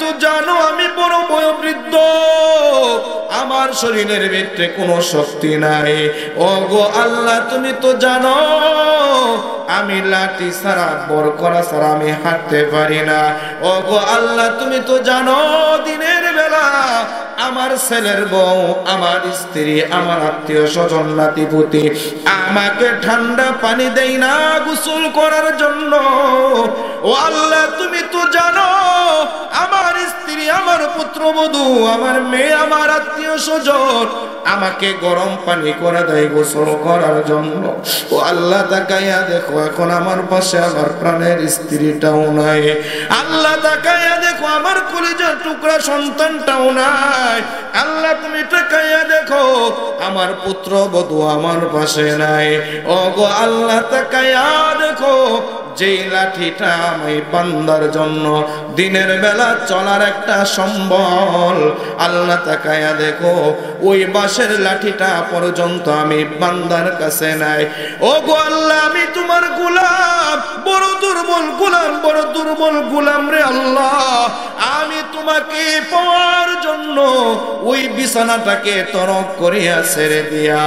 তো জানো আমি বড় বয়োবৃদ্ধ, আমার শরীরের ভিতরে কোনো শক্তি নাই। ওগো আল্লাহ তুমি তো জানো আমি লাঠি ছাড়া বর করা ছাড়া আমি হাঁটতে পারি না। ওগো আল্লাহ তুমি তো জানো দিনের বেলা আমার ছেলের বউ, আমার স্ত্রী, আমার আত্মীয় স্বজন, নাতিপুতি আমাকে ঠান্ডা পানি দেই না গোসল করার জন্য। ও আল্লাহ তুমি তো জানো আমার স্ত্রী, আমার পুত্রবধূ, আমার মেয়ে, আমার আত্মীয় স্বজন আমাকে গরম পানি করে দেয় গোসল করার জন্য। ও আল্লাহ তাকাইয়া দেখো এখন আমার পাশে আমার প্রাণের স্ত্রীটাও নাই। আল্লাহ তাকাইয়া দেখো আমার কলিজার টুকরা সন্তানটাও নাই। আল্লাহ তুমি তাকাইয়া দেখো আমার পুত্রবধূ আমার পাশে নাই। ওগো আল্লাহ তাকাইয়া দেখো যেই লাঠিটা আমি বান্দার জন্য দিনের বেলা চলার একটা সম্বল, আল্লাহ তাকায়া দেখো ওই বাঁশের লাঠিটা পর্যন্ত আমি বান্দার কাছে নাই। ও গো আল্লাহ আমি তোমার গোলাম, বড় দুর্বল গোলাম, বড় দুর্বল গোলাম রে আল্লাহ। আমি তোমাকে পাওয়ার জন্য ওই বিছানাটাকে তরক করিয়া ছেড়ে দিয়া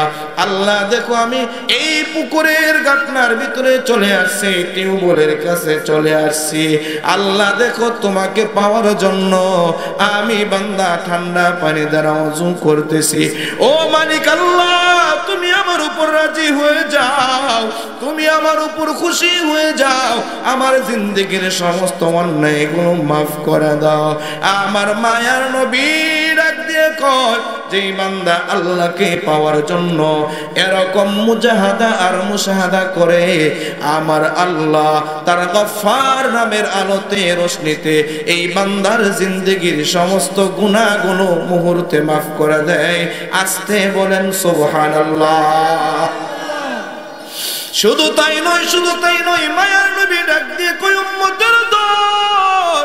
আল্লাহ দেখো আমি এই পুকুরের গাটনার ভিতরে চলে আসছি, টিউবওয়েলের কাছে চলে আসছি। আল্লাহ দেখো তোমাকে পাওয়ার জন্য আমি বান্দা ঠান্ডা পানি দ্বারা ওযু করতেছি। ও মালিক আল্লাহ তুমি আমার উপর রাজি হয়ে যাও, তুমি আমার উপর খুশি হয়ে যাও, আমার জিন্দেগির সমস্ত অন্যায়গুলো মাফ করে দাও। আমার মায়ার নবী ডাক দিয়ে কয় যেই বান্দা আল্লাহকে পাওয়ার জন্য এরকম মুজাহাদা আর মুশাহাদা করে আমার আল্লাহ তার গফফার নামের আলোতে রোশনীতে এই বান্দার জিন্দেগির সমস্ত গুনাহগুলো মুহূর্তে মাফ করে দেয়। আস্তে বলেন সুবহানাল্লাহ। শুধু তাই নয়, শুধু তাই নয়, মায়ার নবী ডাক দিয়ে কই উম্মতের দল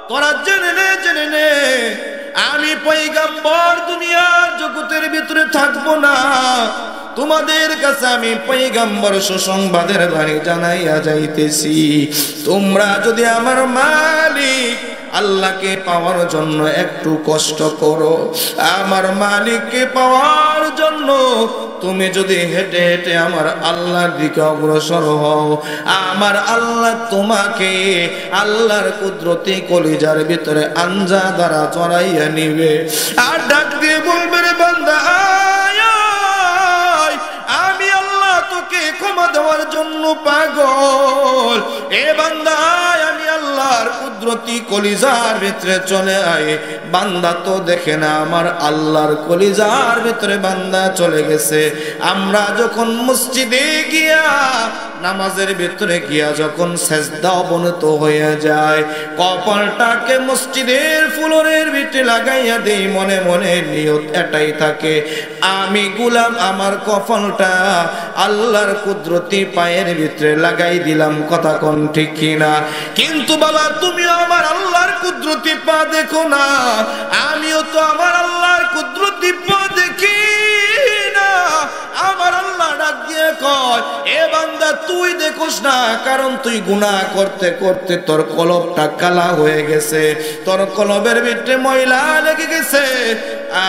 তোরা জেনে নে, জেনে নে আমি পয়গম্বর দুনিয়ার জগতের ভিতরে থাকবো না, তোমাদের কাছে আমি পয়গম্বর সুসংবাদের বাণী জানাইয়া যাইতেছি। তোমরা যদি আমার মালিক আল্লাহকে পাওয়ার জন্য একটু কষ্ট করো, আমার মালিককে পাওয়ার জন্য তুমি যদি হেঁটে হেঁটে আমার আল্লাহর দিকে অগ্রসর হও, আমার আল্লাহ তোমাকে আল্লাহর কুদরতি কলিজার ভিতরে আঞ্জা দ্বারা চড়াইয়া নিবে। আর ডাক দিয়ে বলবে রে বান্দা আয় আয়, আমি আল্লাহ তোকে ক্ষমা দেওয়ার জন্য পাগল। এ বান্দা আয়, আমি আল্লাহর কুদরতি কলিজার ভিতরে চলে আয়। বান্দা তো দেখে না আমার আল্লাহর কলিজার ভিতরে বান্দা চলে গেছে। আমরা যখন মসজিদে গিয়া নামাজের ভিতরে গিয়া যখন সেজদা অবনত হয়ে যায়, কপালটাকে মসজিদের ফ্লোরের ভিতরে লাগাইয়া দেই, মনে মনে নিয়ত এটাই থাকে আমি গোলাম আমার কপালটা আল্লাহর কুদরতি পায়ের ভিতরে লাগাই দিলাম। কথা কোন ঠিক কিনা? কিন্তু বাবা তুমি আমার আল্লাহর কুদরতি পা দেখো না, আমিও তো আমার আল্লাহর কুদরতি পা দেখি না। আমার আল্লাহ ডাক দিয়ে কয় এ বান্দা তুই দেখোস না, কারণ তুই গুনাহ করতে করতে তোর কলবটা কালা হয়ে গেছে, তোর কলবের ভিতরে ময়লা লেগে গেছে।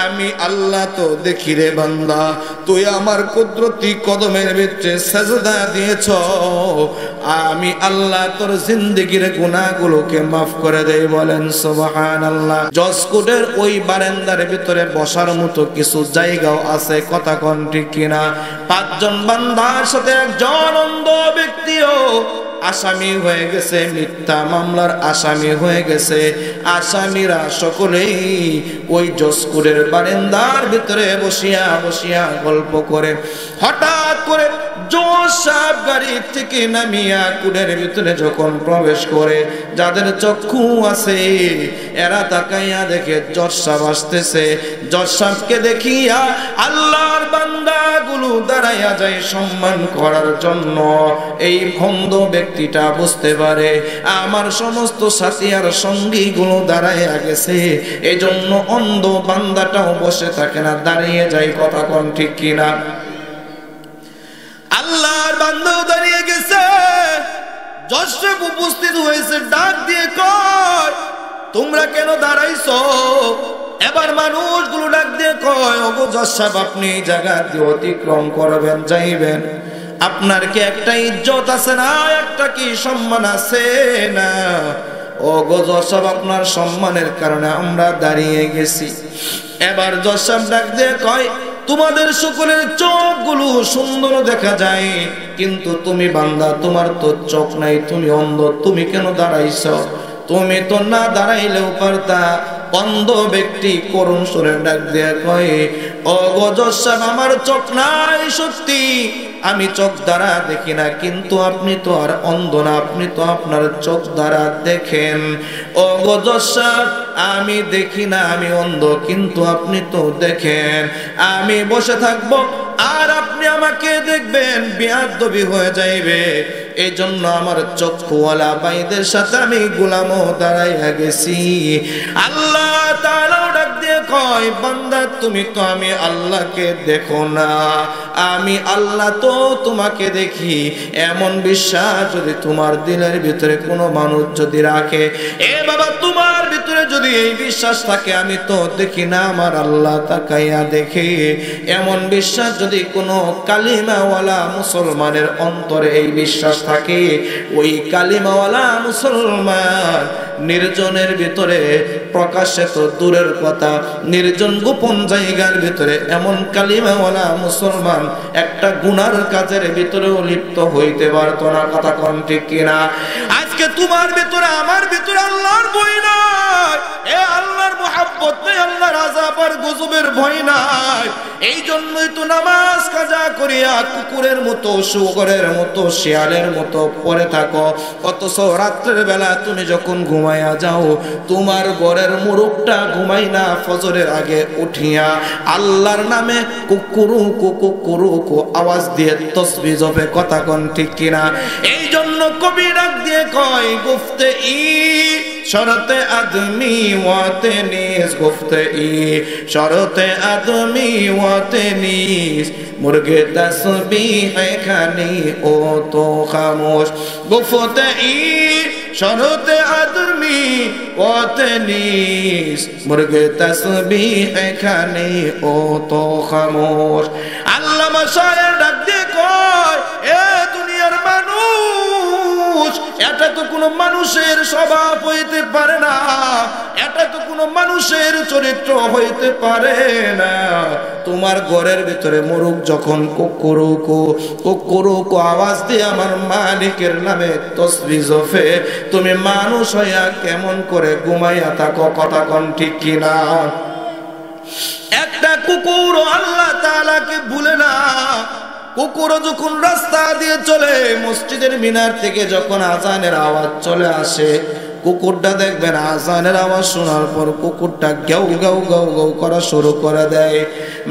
আমি আল্লাহ তো দেখি রে বান্দা, তুই আমার কুদরতি কদমের ভিতরে সাজদা দিয়েছ, আমি আল্লাহ তোর জিন্দেগির গুনাহগুলোকে মাফ করে দেই। বলেন সুবহানাল্লাহ। জজকোটের ওই বারান্দার ভিতরে বসার মতো কিছু জায়গাও আছে। কথা কোন ঠিক কিনা? 5 জন বান্দার সাথে একজন অন্ধ ব্যক্তিও আসামি হয়ে গেছে, মিথ্যা মামলার আসামি হয়ে গেছে। আসামিরা সকলেই ওই জজকোটের বারান্দার ভিতরে বসিয়া বসিয়া গল্প করে। হঠাৎ করে জজ সাহেব গাড়ি থেকে নামিয়া কোর্টের ভিতরে যখন প্রবেশ করে, যাদের চক্ষু আছে এরা তাকাইয়া দেখে জজ সাহেব আসতেছে। জজ সাহেবকে দেখিয়া আল্লাহর বান্দাগুলো দাঁড়াইয়া যায় সম্মান করার জন্য। এই ভণ্ড ব্যক্তিটা বুঝতে পারে আমার সমস্ত সাথী আর সঙ্গীগুলো দাঁড়াইয়া গেছে, এজন্য অন্ধ বান্দাটাও বসে থাকে না, দাঁড়িয়ে যায়। কথা কোন ঠিক কিনা? আল্লাহর বান্দাও দাঁড়িয়ে গেছে, জজ সাহেব উপস্থিত হয়েছে, ডাক দিয়ে কয় তোমরা কেন দাঁড়াইছো? এবার মানুষগুলো ডাক দিয়ে কয়, ওগো জজ সাহেব, আপনি এই জায়গা দিয়ে অতিক্রম করবেন, যাইবেন, আপনার কি একটা ইজ্জত আছে না, একটা কি সম্মান আছে না? ওগো জজ সাহেব, আপনার সম্মানের কারণে আমরা দাঁড়িয়ে গেছি। এবার জজ সাহেব ডাক দিয়ে কয়, তোমাদের সকলের চোখগুলো সুন্দর দেখা যায়, কিন্তু তুমি বান্দা, তোমার তো চোখ নাই, তুমি অন্ধ, তুমি কেন দাঁড়াইছ? তুমি তো না দাঁড়াইলেও পারতা। অন্ধ ব্যক্তি করুণ সুরে ডাক দিয়ে কয়, ও গো জজ সাহেব, আমার চোখ নাই সত্যি, আমি চোখ দ্বারা দেখি না, কিন্তু আপনি তো আর অন্ধ না, আপনি তো আপনার চোখ দ্বারা দেখেন। ও গো জজ সাহেব, আমি দেখি না, আমি অন্ধ, কিন্তু আপনি তো দেখেন। আমি বসে থাকবো আর আপনি আমাকে দেখবেন, বেয়াদবি হয়ে যাইবে। এই জন্য আমার চক্ষুওয়ালা ভাইদের সাথে আমি গোলামও দাঁড়াইয়া গেছি। আল্লাহ তাআলা ডাক দিয়ে কয়, বান্দা, তুমি তো আমি আল্লাহকে দেখো না, আমি আল্লাহ তো তোমাকে দেখি। এমন বিশ্বাস যদি তোমার দিলের ভিতরে কোনো মানুষ যদি রাখে, এ বাবা, তোমার ভিতরে যদি এই বিশ্বাস থাকে, আমি তো দেখি না, আমার আল্লাহ তাকাইয়া দেখে, এমন বিশ্বাস যদি কোনো কালিমাওয়ালা মুসলমানের অন্তরে এই বিশ্বাস থাকে, ওই কালিমাওয়ালা মুসলমান নির্জনের ভিতরে, প্রকাশ্যে তো দূরের কথা, নির্জন গোপন জায়গার ভিতরে এমন কালিমাওয়ালা মুসলমান একটা গুনার কাজের ভিতরেও লিপ্ত হইতে পারতো না। কথা কোন ঠিক কিনা? আজকে তোমার ভিতরে, আমার ভিতরে আল্লাহর ভয় নাই, এ আল্লাহর মুহাব্বত নাই, আল্লাহর আযাব আর গজবের ভয় নাই। এই জন্যই তো নামাজ কাজা করিয়া কুকুরের মতো, শুকরের মতো, শিয়ালের মতো পড়ে থাকো। অথচ রাত্রের বেলা তুমি যখন ঘুমাইয়া যাও, তোমার ঘরের মুরুখটা ঘুমাই না, ফজরের আগে উঠিয়া আল্লাহর নামে কুকুরু কুকুরু আওয়াজ দিয়ে তসবিহ জপে। কথা কোন ঠিক কিনা? এই জন্য কবি ডাক দিয়ে কয়, গুফতে ই শরতে আদমি ওয়াতে নিস, গুফতে ই শরতে আদমি ওয়াতে নিস, মুর্গে তসবিহ খানি ও তো খামোশ। গুফতে ই শরতে আদমি ওয়াতে নিস, মুর্গে তসবিহ খানি ও তো খামোশ। আল্লামা শায়ের ডাক দিয়ে কয়, এ দুনিয়ার মানুষ, এটা তো কোনো মানুষের স্বভাব হইতে পারে না, এটা তো কোনো মানুষের চরিত্র হইতে পারে না। তোমার ঘরের ভিতরে মোরগ যখন কুকুরুকু আওয়াজ দিয়ে আমার মালিকের নামে তসবিহ জপে, তুমি মানুষ হইয়া কেমন করে ঘুমাইয়া থাকো? কথা কোন ঠিক কিনা? একটা কুকুর আল্লাহ তাআলাকে ভুলে না। কুকুর যখন রাস্তা দিয়ে চলে, মসজিদের মিনার থেকে যখন আজানের আওয়াজ চলে আসে, কুকুরটা দেখবেন আজানের আওয়াজ শোনার পর কুকুরটা গাউ গাউ গাউ গাউ করা শুরু করে দেয়।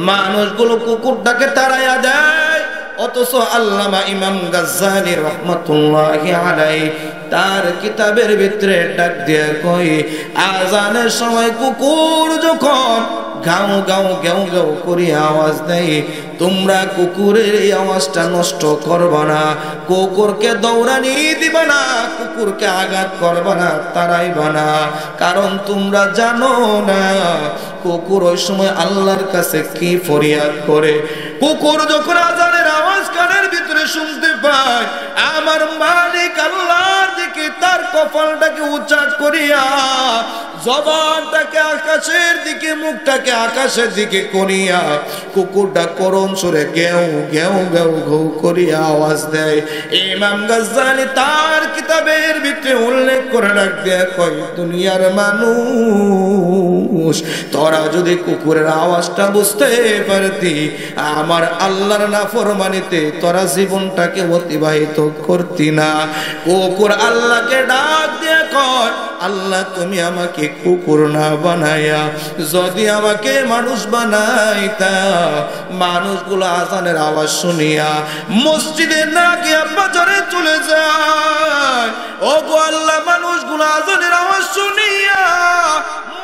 মানুষগুলো কুকুরটাকে তাড়াইয়া দেয়। অথচ আল্লামা ইমাম গাজ্জালি রহমাতুল্লাহি আলাইহি তার কিতাবের ভিতরে ডাক দিয়ে কই, আজানের সময় কুকুর যখন গাও গাও গাও গাও করে আওয়াজ দেয়, তোমরা কুকুরের এই আওয়াজটা নষ্ট করবা না, কুকুরকে দৌড়ানি দিবা না, কুকুরকে আঘাত করবা না, তাড়াইবা না। কারণ তোমরা জানো না কুকুর ওই সময় আল্লাহর কাছে কি ফরিয়াদ করে। কুকুর যখন আজানের আওয়াজ কানের ভিতরে শুনতে পায়, আমার মালিক আল্লাহর দিকে তার কপালটাকে উঁচা করিয়া, জবানটাকে আকাশের দিকে, মুখটাকে আকাশের দিকে করিয়া, কুকুরটা করুণ সুরে গেউ গেউ গেউ গেউ করিয়া আওয়াজ দেয়। ইমাম গাজ্জালি তার কিতাবের ভিতরে উল্লেখ করে ডাক দেয়া কয়, দুনিয়ার মানুষ, তোরা যদি কুকুরের আওয়াজটা বুঝতে পারতি, আমার আল্লাহর নাফরমানিতে তোরা জীবনটাকে অতিবাহিত করতি না। কুকুর আল্লাহকে ডাক দিয়ে কয়, আল্লাহ তুমি আমাকে কুকুর না বানাইয়া যদি আমাকে মানুষ বানাইতা, মানুষগুলো আজানের আওয়াজ শুনিয়া মসজিদে না গিয়া বাজারে চলে যায়। ও গো আল্লাহ, মানুষগুলো আজানের আওয়াজ শুনিয়া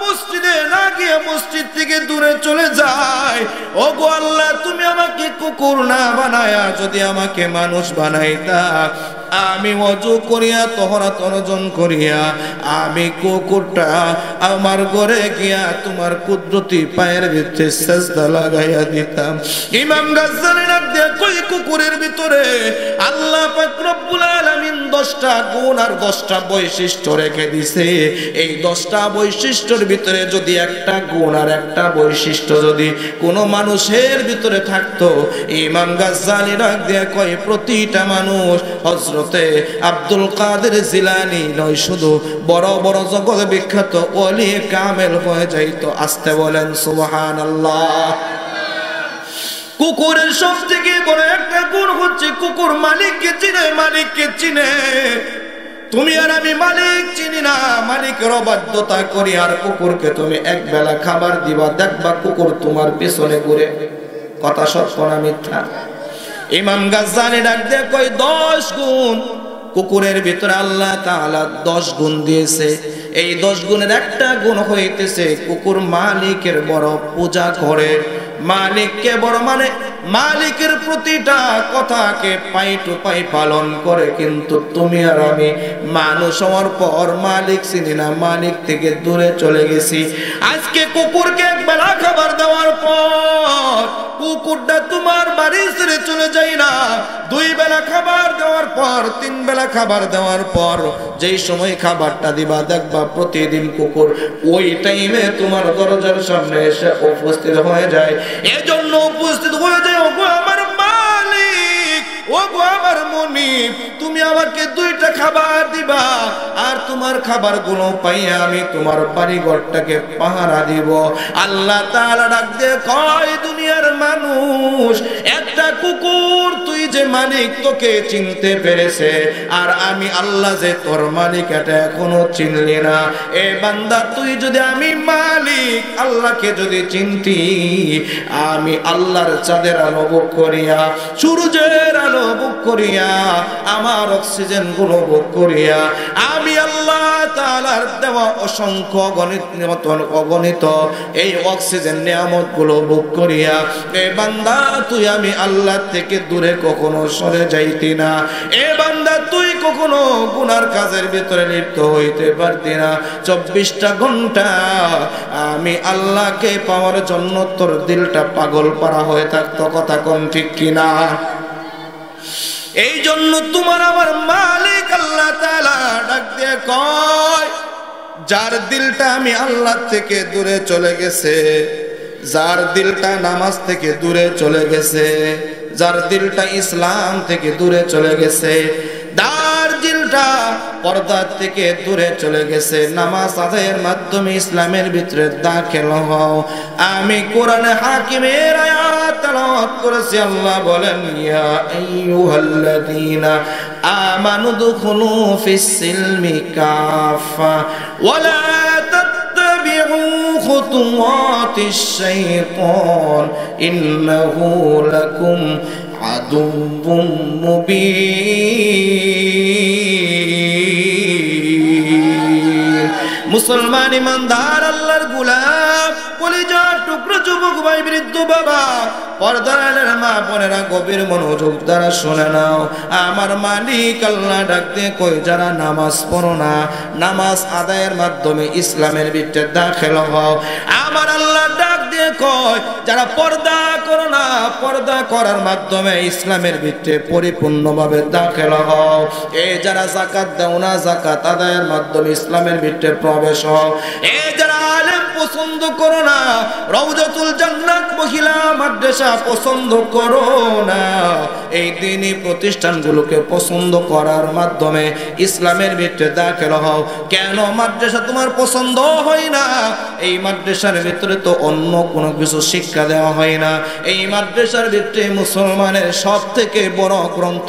মসজিদে না গিয়ে মসজিদ থেকে দূরে চলে যায়। ও গো আল্লাহ, তুমি আমাকে কুকুর না বানায়া যদি আমাকে মানুষ বানাইতা, আমি ওযু করিয়া তহরাত অর্জন করিয়া আমি কুকুরটা আমার ঘরে গিয়া তোমার কুদরতি পায়ের ভিতরে সিজদা লাগাইয়া দিতাম। ইমাম গাজ্জালী ডাক দিয়ে কই কুকুরের ভিতরে আল্লাহ পাক রব্বুল আলামিন 10টা গুণ আর 10টা বৈশিষ্ট্য রেখে দিছে। এই 10টা বৈশিষ্ট্যের ভিতরে যদি একটা গুণ আর একটা বৈশিষ্ট্য যদি কোনো মানুষের ভিতরে থাকতো, ইমাম গাজ্জালী ডাক দিয়ে কয় প্রতিটা মানুষ হযরতে আব্দুল কাদের জিলানী নয়, শুধু বড় বড় জগৎ বিখ্যাত ওলি কামেল হয়ে যাইতো। আস্তে বলেন সুবহানাল্লাহ। কুকুরের সবথেকে বড় একটা গুণ হচ্ছে কুকুর মালিককে চিনে, মালিককে চিনে। তুমি আর আমি মালিক চিনি না, মালিকের অবাধ্যতা করি, আর কুকুরকে তুমি এক বেলা খাবার দিবা, দেখবা কুকুর তোমার পেছনে ঘুরে। কথা সত্য না মিথ্যা? ইমাম গাজ্জালী ডাক দিয়ে কই 10 গুণ কুকুরের ভিতরে আল্লাহ তাআলা 10 গুণ দিয়েছে। এই 10 গুণের একটা গুণ হইতেছে কুকুর মালিকের বড় পূজা করে, মালিককে বড় মানে মালিকের প্রতিটা কথাকে পাই টু পাই পালন করে। কিন্তু তুমি আর আমি মানুষ হওয়ার পর মালিক চিনি না, মালিক থেকে দূরে চলে গেছি। আজকে কুকুরকে এক বেলা খাবার দেওয়ার পর কুকুরটা তোমার বাড়ি ছেড়ে চলে যায় না। 2 বেলা খাবার দেওয়ার পর, 3 বেলা খাবার দেওয়ার পর যেই সময় খাবারটা দিবা দেখবা প্রতিদিন কুকুর ওই টাইমে তোমার দরজার সামনে এসে উপস্থিত হয়ে যায়। এজন্য উপস্থিত হয়ে যায়, ওগো আমার মালিক, ওগো আমার মুনিব, তুমি আমাকে 2টা খাবার দিবা, আর তোমার খাবারগুলো পাইয়া আমি তোমার বাড়িঘরটাকে পাহারা দিব। আল্লাহ তাআলা ডাক দিয়ে কয় দুনিয়ার মানুষ, একটা কুকুর তুই যে মালিক তোকে চিনতে পেরেছে, আর আমি আল্লাহ যে তোর মালিক এটা এখনো চিনলি না। এ বান্দা, তুই যদি আমি মালিক আল্লাহকে যদি চিনতি, আমি আল্লাহর চাঁদের আলো ভোগ করিয়া, সূর্যের আলো ভোগ করিয়া, আমার অক্সিজেন গুলো ভোগ করিয়া, আমি আল্লাহ তাআলার দেওয়া অসংখ্য অগণিত এই অক্সিজেন নিয়ামত গুলো ভোগ করিয়া, এ বান্দা তুই আমি আল্লাহ থেকে দূরে কখনো সরে যাইতি না। এ বান্দা, তুই কখনো গুনার কাজের ভিতরে লিপ্ত হইতে পারতি না। 24টা ঘন্টা আমি আল্লাহকে পাওয়ার জন্য তোর দিলটা পাগল পারা হয়ে থাকতো। কথা কোন ঠিক কিনা? এই জন্য তোমার আমার মালিক আল্লাহ তাআলা ডাক দিয়ে কয়, যার দিলটা আমি আল্লাহ থেকে দূরে চলে গেছে, যার দিলটা নামাজ থেকে দূরে চলে গেছে, যার দিলটা ইসলাম থেকে দূরে চলে গেছে, যার দিলটা পর্দা থেকে দূরে চলে গেছে, নামাজ আদায়ের মাধ্যমে ইসলামের ভিতরে দাখিল হও। আমি কোরআনে হাকিমের আয়াত তেলাওয়াত করেছি। আল্লাহ বলেন, ইয়া আইয়ুহাল্লাযীনা আমানু দুখুলু ফিস সিলমি কাফা ওয়ালা তাত্তাবিউ খুতুওয়াতিশ শাইতান ইন্নাহু লাকুম আদুউম মুবিন। মুসলমান ইমানদার আল্লাহর গোলাম, কলিজার টুকরো যুবক ভাই, বৃদ্ধ বাবা, পর্দার মা বোনেরা, গভীর মনোযোগ দ্বারা শুনে নাও। আমার মালিক আল্লাহ ডাক দিয়ে কই, যারা নামাজ পড়ো না, নামাজ আদায়ের মাধ্যমে ইসলামের ভিতরে দাখিল হও। আমার আল্লাহ ডাক দিয়ে কয়, যারা পর্দা করো না, পর্দা করার মাধ্যমে ইসলামের ভিতরে পরিপূর্ণভাবে দাখিল হও। এই যারা যাকাত দাও না, যাকাত আদায়ের মাধ্যমে ইসলামের ভিতরে প্রবেশ হও। এই যারা আলেম পছন্দ করো না, রওজাতুল জান্নাত মহিলা মাদ্রাসা পছন্দ করো না, এই দ্বীনি প্রতিষ্ঠানগুলোকে পছন্দ করার মাধ্যমে ইসলামের ভিতরে দাখিল হও। কেন মাদ্রাসা তোমার পছন্দ হয় না? এই মাদ্রাসার ভিতরে তো অন্য কোনো কিছু শিক্ষা দেওয়া হয় না। এই মাদ্রাসার ভিতরে মুসলমানের সব থেকে বড় গ্রন্থ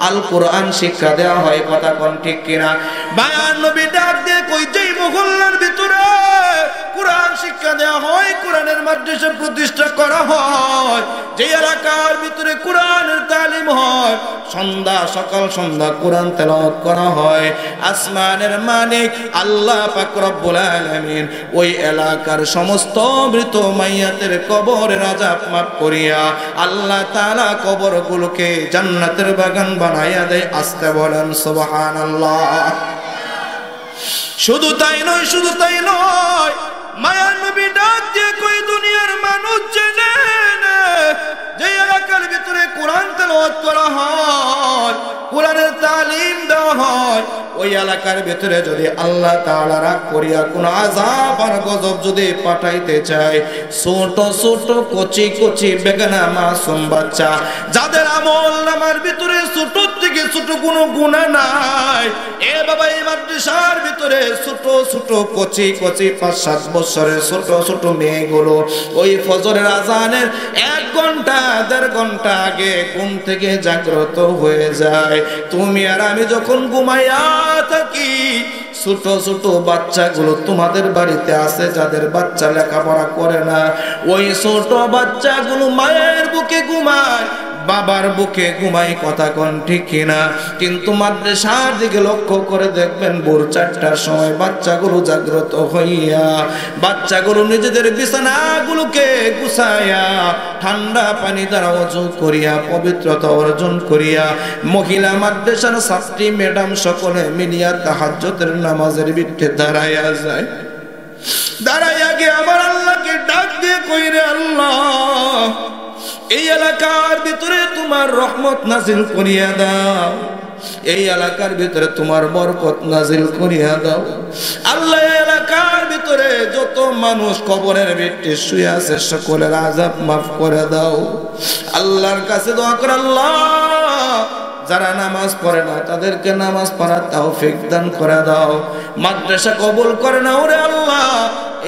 আল কোরআন শিক্ষা দেওয়া হয়। কথা কোন ঠিক কিনা? বায়ান নবী ডাক দিয়ে কই, যেই মহল্লার ভিতরে কোরআন শিক্ষা দেওয়া হয়, কোরআনের মাদ্রাসা প্রতিষ্ঠা করা হয়, যে এলাকার ভিতরে কোরআনের তালিম হয়, সন্ধ্যা সকাল সন্ধ্যা কোরআন তেলাওয়াত করা হয়, আসমানের মালিক আল্লাহ পাক রব্বুল আলামিন ওই এলাকার সমস্ত মৃত মাইয়াতের কবরের আযাব মাফ করিয়া আল্লাহ তাআলা কবরগুলোকে জান্নাতের বাগান বানাইয়া দেয়। আস্তে বলেন সুবহানাল্লাহ। শুধু তাই নয়, শুধু তাই নয়, মায়ার নবী ডাক দিয়ে কই দুনিয়ার মানুষ জেনে যে এলাকার ভিতরে কোরআন তেলাওয়াত করা হয়, কোরআনের তালিম দেওয়া হয়, ওই এলাকার ভিতরে যদি আল্লাহ তাআলা রাগ করিয়া কোন আযাব আর গজব যদি পাঠাইতে চায়, ছোট ছোট কচি কচি বেগানা মাসুম বাচ্চা যাদের আমল নামার ভিতরে ছোট থেকে ছোট কোনো গুনাহ নাই, এ বাবা এই মাদ্রাসার ভিতরে ছোট ছোট কচি কচি 5-7 বছরের ছোট ছোট মেয়েগুলো ওই ফজরের আজানের 1 ঘন্টা 1.5 ঘন্টা আগে ঘুম থেকে জাগ্রত হয়ে যায়। তুমি আর আমি যখন ঘুমাইয়া থাকি, ছোট ছোট বাচ্চাগুলো তোমাদের বাড়িতে আছে যাদের বাচ্চা লেখাপড়া করে না, ওই ছোট বাচ্চাগুলো মায়ের বুকে ঘুমায়, বাবার বুকে ঘুমাই, কথা কোন ঠিক কিনা? কিন্তু মাদ্রাসার দিকে লক্ষ্য করে দেখবেন ভোর 4টার সময় বাচ্চাগুলো জাগ্রত হইয়া বাচ্চাগুলো নিজেদের বিছানাগুলোকে গুছাইয়া ঠান্ডা পানি দ্বারা ওযু করিয়া পবিত্রতা অর্জন করিয়া মহিলা মাদ্রাসার ছাত্রী ম্যাডাম সকলে মিলিয়া তাহাজ্জুদের নামাজের ভিতরে দাঁড়াইয়া যায়। দাঁড়াইয়া গিয়ে আমার আল্লাহকে ডাক দিয়ে কইরে, আল্লাহ এই এলাকার ভিতরে তোমার রহমত নাজিল করিয়া দাও, এই এলাকার ভিতরে তোমার বরকত নাজিল করিয়া দাও। আল্লাহ এই এলাকার ভিতরে যত মানুষ কবরের ভিতরে শুয়ে আছে সকলের আযাব মাফ করে দাও। আল্লাহর কাছে দোয়া করে, আল্লাহ যারা নামাজ পড়ে না তাদেরকে নামাজ পড়ার তৌফিক দান করে দাও। মাদ্রাসা কবুল করে না ওরে আল্লাহ,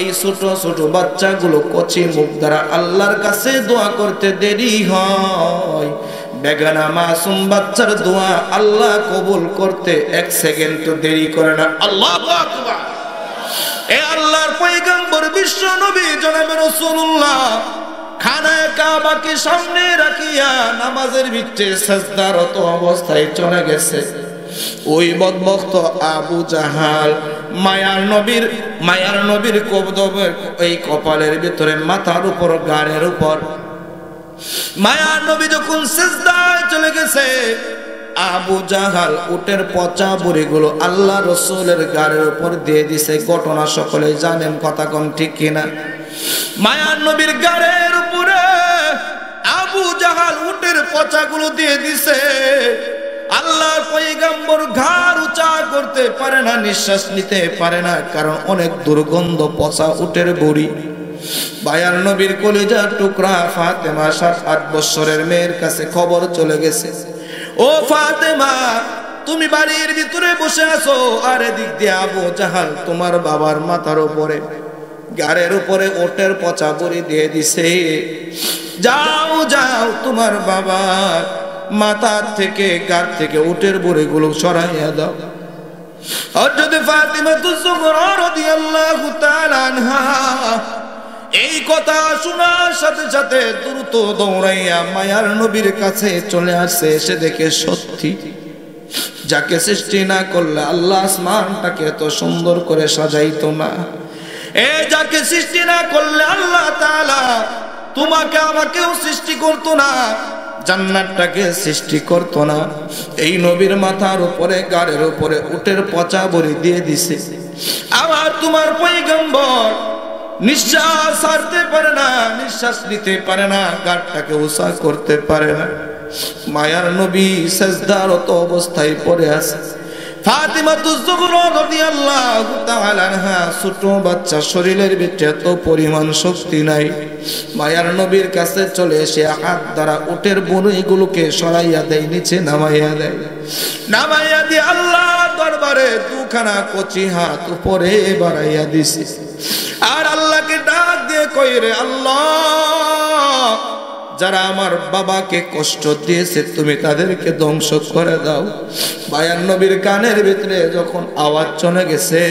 এই ছোট ছোট বাচ্চাগুলো কচি মুখ দ্বারা আল্লাহর কাছে দোয়া করতে দেরি হয়, বেগানা মাসুম বাচ্চার দোয়া আল্লাহ কবুল করতে 1 সেকেন্ড তো দেরি করে না। আল্লাহু আকবার। এ আল্লাহর পয়গম্বর বিশ্ব নবী জনাবে রাসূলুল্লাহ খানায়ে কাবাকে সামনে রাখিয়া নামাজের ভিতরে সাজদারত অবস্থায় চলে গেছে। ওই বদবক্ত আবু জাহাল মায়ার নবীর কবরের এই কপালের ভিতরে মাথার উপর গাড়ের উপর মায়ার নবী যখন সিজদায় চলে গেছে, আবু জাহাল উটের পচা বুড়িগুলো আল্লাহ রসুলের গাড়ের উপর দিয়ে দিছে। ঘটনা সকলে জানেন, কথা কোন ঠিক কিনা? মায়ার নবীর গাড়ের উপরে আবু জাহাল উটের পচাগুলো দিয়ে দিছে। আল্লাহর পয়গম্বর ঘাড় উঁচা করতে পারে না, নিঃশ্বাস নিতে পারে না, কারণ অনেক দুর্গন্ধ পচা উটের বুড়ি। মায়ার নবীর কলিজার টুকরা ফাতেমা 7-8 বছরের মেয়ের কাছে খবর চলে গেছে, ও ফাতেমা তুমি বাড়ির ভিতরে বসে আছো, আর এদিক দিয়ে আবু জাহাল তোমার বাবার মাথার উপরে গাড়ের উপরে উটের পচা বুড়ি দিয়ে দিছে। যাও যাও তোমার বাবার মাথা থেকে গাড় থেকে উটের বুড়িগুলো সরাইয়া দাও। হযরত ফাতিমাতুজ যোহরা রাদিয়াল্লাহু তাআলা আনহা এই কথা শোনার সাথে সাথে দ্রুত দৌড়াইয়া মায়ার নবীর কাছে চলে আসে। এসে দেখে সত্যি যাকে সৃষ্টি না করলে আল্লাহ আসমানটাকে এত সুন্দর করে সাজাইতো না, যাকে সৃষ্টি না করলে আল্লাহ তাআলা তোমাকে আমাকেও সৃষ্টি করতো না, জান্নাতটাকে সৃষ্টি করতো না। এই নবীর মাথার উপরে গাড়ের উপরে উটের পচা বড়ি দিয়ে দিছে। আবার তোমার পয়গম্বর নিঃশ্বাস ছাড়তে পারে না, নিঃশ্বাস নিতে পারে না, গাড়টাকে উঁচা করতে পারে না। মায়ার নবী সিজদারত অবস্থায় পড়ে আছে। ফাতিমাতুজ যোহরা রাদিয়াল্লাহু তাআলা আনহা ছোট বাচ্চা, শরীরের ভিতরে এত পরিমাণ শক্তি নাই। মায়ার নবীর কাছে চলে এসে হাত দ্বারা উটের বুড়িগুলোকে সরাইয়া দেয়, নিচে নামাইয়া দেয়। নামাইয়া দিয়ে আল্লাহর দরবারে দুখানা কচি হাত উপরে বাড়াইয়া দিছে। আর আল্লাহকে ডাক দিয়ে কই রে আল্লাহ, যারা আমার বাবাকে কষ্ট দিয়েছে তুমি তাদেরকে ধ্বংস করে দাও। মায়ার নবীর কানের ভিতরে যখন আওয়াজ চলে গেছে,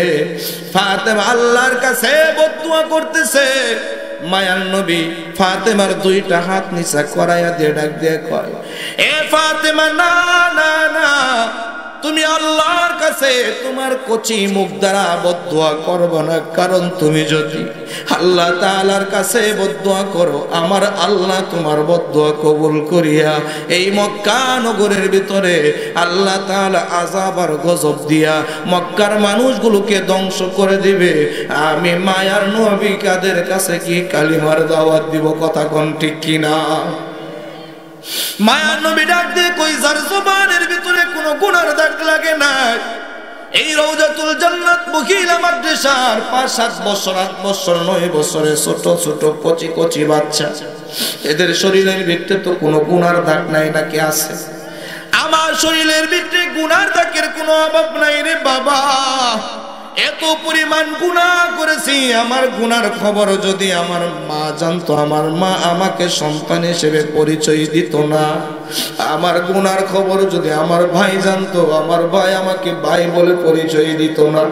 ফাতেমা আল্লাহর কাছে বদদুয়া করতেছে। মায়ার নবী ফাতেমার দুইটা হাত নিচা করাইয়া দিয়ে ডাক দিয়ে কয়, এ ফাতেমা, না না না, তুমি আল্লাহর কাছে তোমার কচি মুখ দ্বারা বদদুয়া করবে না। কারণ তুমি যদি আল্লাহ তাআলার কাছে বদদুয়া করো, আমার আল্লাহ তোমার বদদুয়া কবুল করিয়া এই মক্কা নগরের ভিতরে আল্লাহ তাআলা আযাব আর গজব দিয়া মক্কার মানুষগুলোকে ধ্বংস করে দিবে। আমি মায়ার নবী কাদের কাছে কি কালিমার দাওয়াত দিব? কথা কোন ঠিক কিনা? মায়ার নবী ডাক দিয়ে কই, যার জবানের ভিতরে কোনো গুনার দাগ লাগে না, এই রওজাতুল জান্নাত মহিলা মাদ্রাসার 5-7 বছর 8 বছর 9 বছরের ছোট ছোট কচি কচি বাচ্চা, এদের শরীরের ভিতরে তো কোনো গুনার দাগ নাই নাকি আছে? আমার শরীরের ভিতরে গুনার দাগের কোনো অভাব নাই রে বাবা। এত পরিমাণ গুনাহ করেছি, আমার গুনার খবর যদি আমার মা জানতো, আমার মা আমাকে সন্তান হিসেবে পরিচয় দিত না। আমার গুনার খবর যদি আমার ভাই জানতো, আমার ভাই আমাকে ভাই বলে পরিচয় দিত না।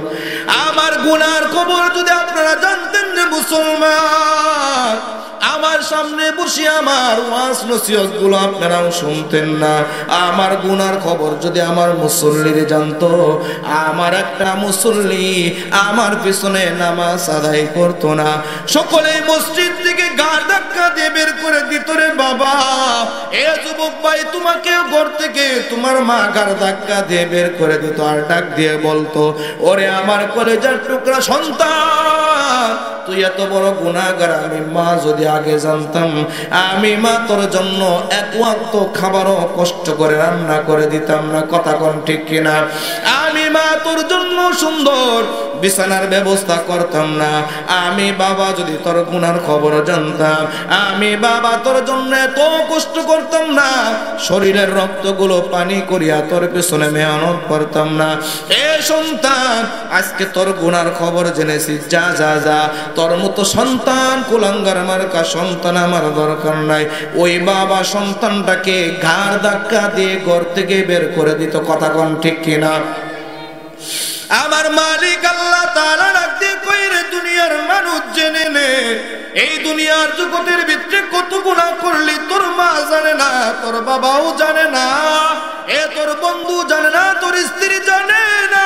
আমার গুনার খবর যদি আপনারা জানতেন যে মুসলমান, আমার সামনে বসে আমার ওয়াজ নসিহত গুলো আপনারাও শুনতেন না। আমার গুনার খবর যদি আমার মুসল্লিরে জানতো, আমার একটা মুসল্লি আমার পিছনে নামাজ আদায় করতো না, সকলেই মসজিদ থেকে গাড় ধাক্কা দিয়ে বের করে দিত রে বাবা। এ যুবক ভাই, তোমাকেও ঘর থেকে তোমার মা গাড় ধাক্কা দিয়ে বের করে দিত, আর ডাক দিয়ে বলতো, ওরে আমার কলেজার টুকরা সন্তান, তুই এত বড় গুনাহগার, আমি মা যদি আগে জানতাম, আমি মা তোর জন্য এক ওয়াক্ত খাবারও কষ্ট করে রান্না করে দিতাম না। কথা কোন ঠিক কিনা? আমি মা তোর জন্য সুন্দর বিছানার ব্যবস্থা করতাম না। আমি বাবা যদি তোর গুনার খবর জানতাম, আমি বাবা তোর জন্য এত কষ্ট করতাম না, শরীরের রক্তগুলো পানি করিয়া তোর পেছনে মেহনত করতাম না। এ সন্তান, আজকে তোর গুনার খবর জেনেছি, যা যা যা, তোর মতো সন্তান কুলাঙ্গার মার্কা সন্তান আমার দরকার নাই। ওই বাবা সন্তানটাকে ঘাড় ধাক্কা দিয়ে ঘর থেকে বের করে দিত। কথা কোন ঠিক কিনা? আমার মালিক আল্লাহ তাআলা রাখতে কইরে, দুনিয়ার মানুষ জেনে নে, এই দুনিয়ার জগতের ভিতরে কত গুনাহ করলি তোর মা জানে না, তোর বাবাও জানে না, এ তোর বন্ধু জানে না, তোর স্ত্রী জানে না,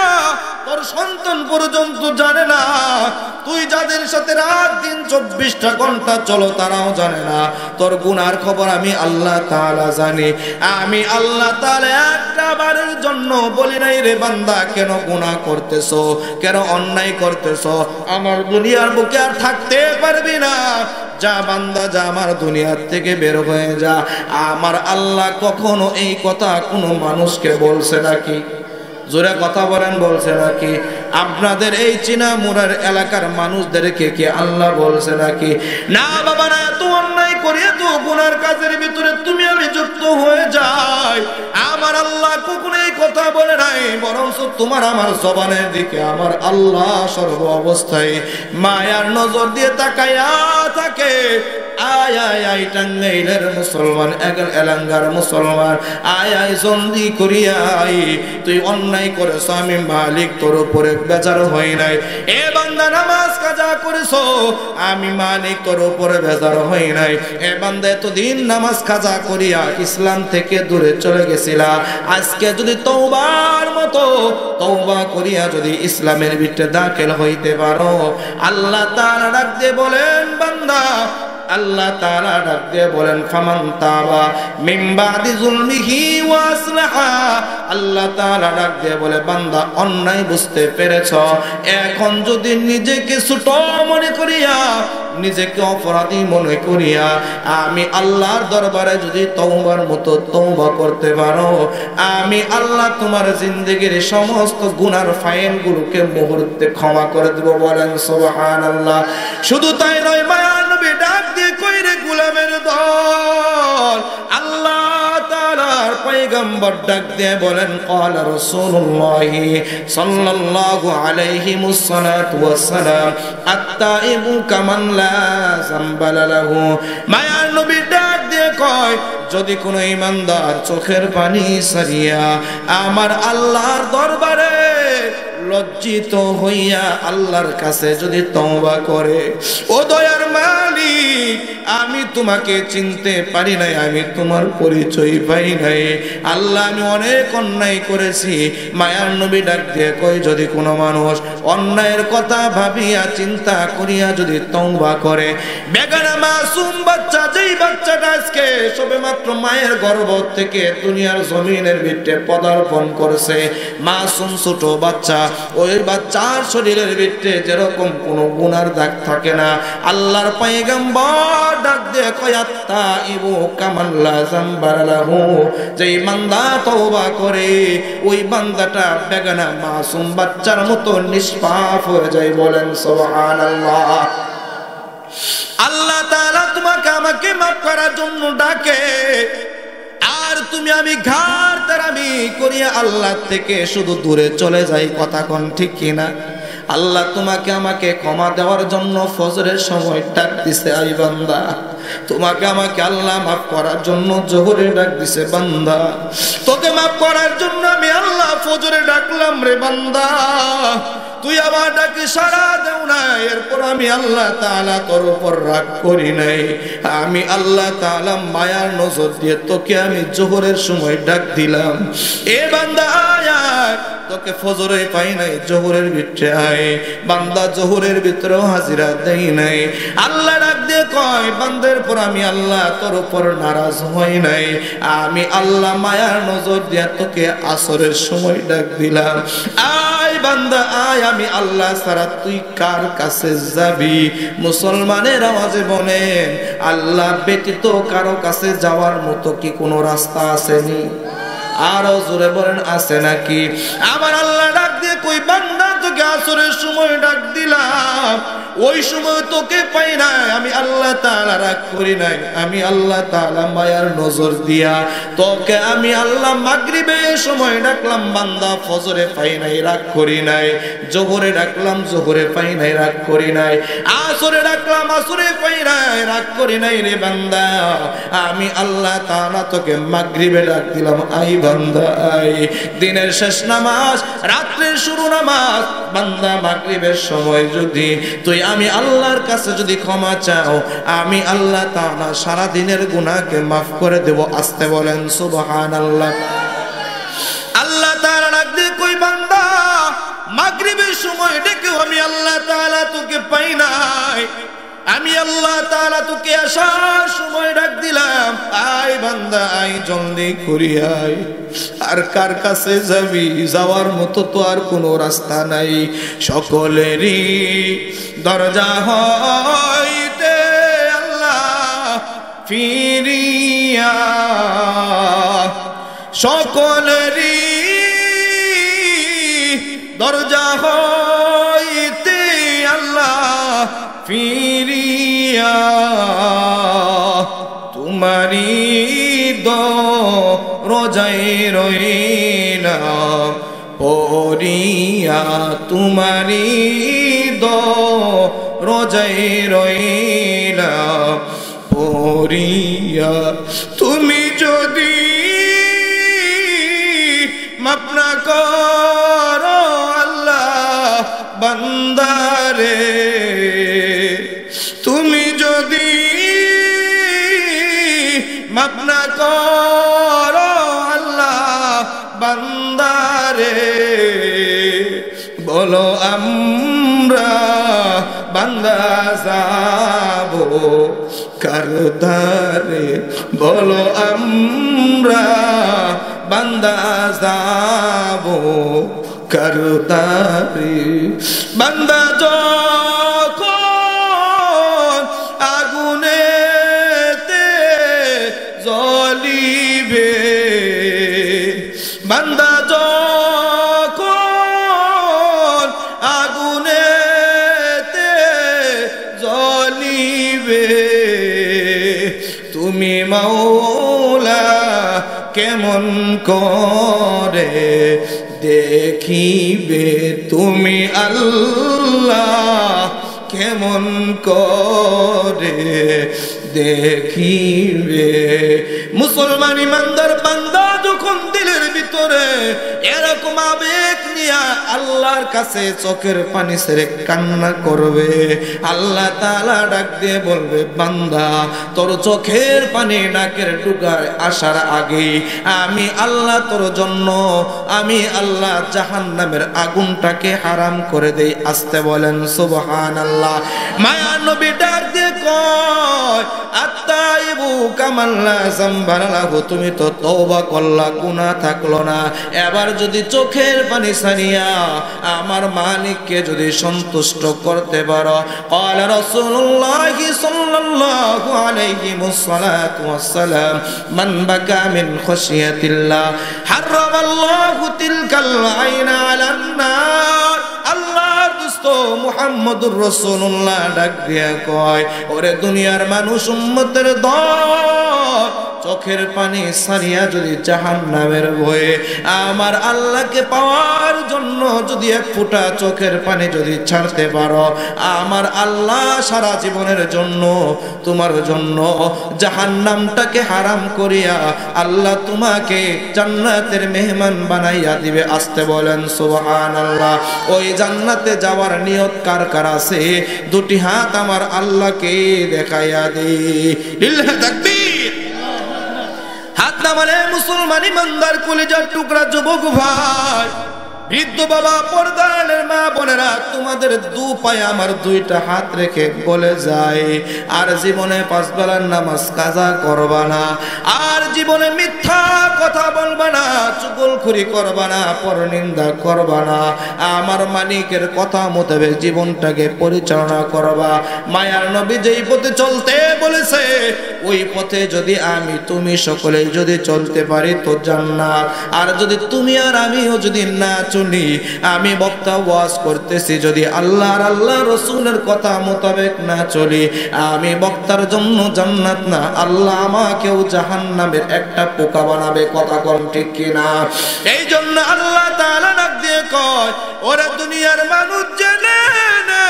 তোর সন্তান পর্যন্ত জানে না। তুই যাদের সাথে রাত দিন 24টা ঘন্টা চলো, তারাও জানে না। তোর গুনার খবর আমি আল্লাহ তাআলা জানি। আমি আল্লাহ তাআলা একটা বারের জন্য বলি নাই রে বান্দা কেন গুনাহ করতেছো, কেন অন্যায় করতেছো, আমার দুনিয়ার বুকে আর থাকতে পারবি না, যা বান্দা যা, আমার দুনিয়ার থেকে বের হয়ে যা। আমার আল্লাহ কখনো এই কথা কোনো মানুষকে বলছে নাকি? জোরে কথা বলেন, বলছে নাকি? আপনাদের এই চীনা মুরার এলাকার মানুষদেরকে কি আল্লাহ বলছে নাকি? না বাবা না, এত অন্যায় করে এত গুনার কাজের ভিতরে তুমি আমি যুক্ত হয়ে যাই, আমার আল্লাহ কখনো এই কথা বলে নাই। বরঞ্চ তোমার আমার জবানের দিকে আমার আল্লাহ সর্ব অবস্থায় মায়ার নজর দিয়ে তাকায়া থাকে। আয় আয় আয় টাঙ্গাইলের মুসলমান, এলাঙ্গার মুসলমান, আয় আয় জলদি করিয়া আয়, তুই অন্যায় করেছ, আমি মালিক তোর উপরে বেজার হই নাই। এ বান্দা নামাজ কাজা করেছো, আমি মালিক তোর উপরে বেজার হই নাই। এ বান্দা এতদিন নামাজ কাজা করিয়া ইসলাম থেকে দূরে চলে গেছিলা, আজকে যদি তওবার মতো তওবা করিয়া যদি ইসলামের ভিতরে দাখিল হইতে পারো, আল্লাহ তাআলা ডাক দিয়ে বলেন বান্দা, আল্লাহ তাআলা ডাক দিয়ে বলেন, ফামান তাবা মিন বাদি যুলমিহি ওয়া আসলাহা। আল্লাহ তাআলা ডাক দিয়ে বলে, বান্দা অন্যায় বুঝতে পেরেছ, এখন যদি নিজেকে ছোট মনে করিয়া, নিজেকে অপরাধী মনে করিয়া আমি আল্লাহর দরবারে যদি তওবার মতো তওবা করতে পারো, আমি আল্লাহ তোমার জিন্দেগির সমস্ত গুনার ফাইলগুলোকে মুহূর্তে ক্ষমা করে দেব। বলেন সুবহানাল্লাহ। শুধু তাই নয়, মায়ার নবী ডাক দিয়ে কইরে গোলামের দল, আল্লাহ তাআলার পয়গম্বর ডাক দিয়ে বলেন, ক্বালা রাসূলুল্লাহ সাল্লাল্লাহু আলাইহি ওয়াসাল্লাতু ওয়াসসালাম, আত-তাইবু কামান লা যামবা লাহু। মায়ার নবী ডাক দিয়ে কয় যদি কোনো ঈমানদার চোখের পানি সারিয়া আমার আল্লাহর দরবারে লজ্জিত হইয়া আল্লাহর কাছে যদি তওবা করে, ও দয়ার মালিক আমি তোমাকে চিনতে পারি নাই, আমি তোমার পরিচয় পাই নাই আল্লাহ, আমি অনেক অন্যায় করেছি। মায়ার নবী ডাক দিয়ে কই যদি কোনো মানুষ অন্যায়ের কথা ভাবিয়া চিন্তা করিয়া যদি তওবা করে, বেগানা মাসুম বাচ্চা, যেই বাচ্চাটা আজকে সবেমাত্র মায়ের গর্ভ থেকে দুনিয়ার জমিনের ভিতরে পদার্পণ করেছে, মাসুম ছোট বাচ্চা, ওই বাচ্চার শরীরের ভিতরে যেরকম কোনো গুনার দাগ থাকে না, আল্লাহর পয়গম্বর ডাক দিয়ে কয় আত্তাইবু কামাল্লা যামবালাহু, যেই বান্দা তওবা করে ওই বান্দাটা বেগানা মাসুম বাচ্চার মতো নিষ্পাপ হয়ে যায়। বলেন সুবহানাল্লাহ। আল্লাহ তাআলা তোমাকে আমাকে মাফ করার জন্য ডাকে, আর তুমি আমি ঘাড় তারামি করিয়া আল্লাহ থেকে শুধু দূরে চলে যাই। কথা কোন ঠিক কিনা? আল্লাহ তোমাকে আমাকে ক্ষমা দেওয়ার জন্য ফজরের সময় ডাক দিছে, আই বান্দা। তোমাকে আমাকে আল্লাহ মাফ করার জন্য জোহরে ডাক দিছে, বান্দা। তোকে মাফ করার জন্য আমি আল্লাহ ফজরে ডাকলাম, রে বান্দা। তুই আমার ডাকে সাড়া দেও না, এরপর আমি আল্লাহ তাআলা তোর উপর রাগ করি নাই। আমি আল্লাহ তাআলা মায়ার নজর দিয়ে তোকে আমি জোহরের সময় ডাক দিলাম, এ বান্দা আয়, তোকে ফজরে পাই নাই, জোহরের ভিতরে আয়। বান্দা জোহরের ভিতরেও হাজিরা দেই নাই। আল্লাহ ডাক দিয়ে কয়, বান্দের পর আমি আল্লাহ তোর উপর নারাজ হই নাই, আমি আল্লাহ মায়ার নজর দিয়ে তোকে আসরের সময় ডাক দিলাম, আয় বান্দা আয়, আমি আল্লাহ ছাড়া তুই কার কাছে যাবি? মুসলমানের আওয়াজে বলেন, আল্লাহ ব্যতীত কারো কাছে যাওয়ার মতো কি কোনো রাস্তা আসেনি? আরো জোরে বলেন, আছে নাকি? আমার আল্লাহ ডাক দিয়ে কই, বান্দা তোকে আসরের সময় ডাক দিলাম, ওই সময় তোকে পাই নাই, আমি আল্লাহ তাআলা রাগ করি নাই। আমি আল্লাহ তাআলা মায়ার নজর দিয়া তোকে আমি আল্লাহ মাগরিবের সময় ডাকলাম, বান্দা ফজরে পাই নাই, রাগ করি নাই। জোহরে ডাকলাম, জোহরে পাই নাই, রাগ করি নাই। আসরে ডাকলাম, আসরে পাই নাই, রাগ করি নাই রে বান্দা। আমি আল্লাহ তাআলা তোকে মাগরিবে ডাক দিলাম, আই বান্দা আই। দিনের শেষ নামাজ, রাত্রের শুরু নামাজ, বান্দা মাগরিবের সময় যদি তুই আমি আল্লাহর কাছে যদি ক্ষমা চাও, আমি আল্লাহ তাআলা সারা দিনের গুনাহকে মাফ করে দেব। আসতে বলেন সুবহানাল্লাহ। আল্লাহ তাআলা ডাক দিয়ে কই, বান্দা মাগরিবের সময় ডেকেও আমি আল্লাহ তাআলা তোকে পাই নাই, আমি আল্লাহ তাআলা তোকে আসার সময় ডাক দিলাম, আয় বান্দা আয়, জলদি করি আয়। আর কার কাছে যাবি? যাওয়ার মতো তো আর কোনো রাস্তা নাই। সকলেরই দরজা হইতে আল্লাহ ফিরিয়া, সকলেরই দরজা হইতে আল্লাহ ফিরিয়া, তোমারি দরজায় রইলাম পড়িয়া, তোমারি দরজায় রইলাম পড়িয়া। তুমি যদি মাফ না করো আল্লাহ বান্দারে, তুমি যদি মাফ না করো আল্লাহ বান্দারে, বলো আমরা বান্দা যাবো কার ধারে, বলো আমরা বান্দা যাবো কার ধারে। বান্দা যখন আগুনেতে জ্বলিবে, বান্দা যখন আগুনেতে জ্বলিবে, তুমি মাওলা কেমন করে দেখিবে, তুমি আল্লাহ কেমন করে দেখিবে। মুসলমান ইমানদার বান্দা যখন দিলের ভিতরে এরকম আবেগ নিয়ে আল্লাহর কাছে চোখের পানি ছেড়ে কান্না করবে, আল্লাহ তাআলা ডাক দিয়ে বলবে, বান্দা তোর চোখের পানি নাকের ডুগায় আসার আগে আমি আল্লাহ তোর জন্য আমি আল্লাহ জাহান্নামের আগুনটাকে হারাম করে দেই। আস্তে বলেন সুবহানাল্লাহ। মায়া নবী ডাক দিয়ে কয়, আত্তাইবু কামাল্লা যামবালাহু, তুমি তো তওবা করলা, গুনাহ থাকলো না, এবার যদি চোখের পানি ছাড়িয়া আমার মালিককে যদি সন্তুষ্ট করতে পারো। ক্বালা রাসূলুল্লাহ সাল্লাল্লাহু আলাইহি ওয়াসাল্লাম, মান বাকা মিন খাশিয়াতিল্লাহ হারামাল্লাহু তিলকাল আইনা আলান নার। আল্লাহর দোস্ত মুহাম্মদুর রাসূলুল্লাহ ডাক দিয়া কয়, ওরে দুনিয়ার মানুষ উম্মতের দল, চোখের পানি ছাড়িয়া যদি জাহান্নামের ভয়ে আমার আল্লাহকে পাওয়ার জন্য যদি এক ফোঁটা চোখের পানি যদি ছাড়তে পারো, আমার আল্লাহ সারা জীবনের জন্য তোমার জন্য জাহান্নামটাকে হারাম করিয়া আল্লাহ তোমাকে জান্নাতের মেহমান বানাইয়া দিবে। আস্তে বলেন সুবহানাল্লাহ। ওই জান্নাতে যাওয়ার নিয়ত কার কার আছে? দুটি হাত আমার আল্লাহকে দেখাইয়া দিই। লিল্লাহি তাকবীর। হাত নামালে মুসলমান ইমানদার কলিজার টুকরা যুবক ভাই, বৃদ্ধ বাবা, পর্দানের মা বোনেরা, তোমাদের দু পায়ে আমার দুইটা হাত রেখে বলে যায়, আর জীবনে পাঁচ বেলার নামাজ কাজা করবা না, আর জীবনে মিথ্যা কথা বলবা না, চুগলখড়ি করবা না, পরনিন্দা করবা না, আমার মালিকের কথা মোতাবেক জীবনটাকে পরিচালনা করবা। মায়ার নবী যেই পথে চলতে বলেছে ওই পথে যদি আমি তুমি সকলেই যদি চলতে পারি তো জান্নাত। আর যদি তুমি আর আমিও যদি না চলি, আমি বক্তা ওয়াজ করতেছি, যদি আল্লাহর আল্লাহ রসুলের কথা মোতাবেক না চলি, আমি বক্তার জন্য জান্নাত না, আল্লাহ আমাকেও জাহান্নামের একটা পোকা বানাবে। কথা কম ঠিক কিনা? এই জন্য আল্লাহ তাআলা ডাক দিয়ে কয়, ওরে দুনিয়ার মানুষ জেনে নে,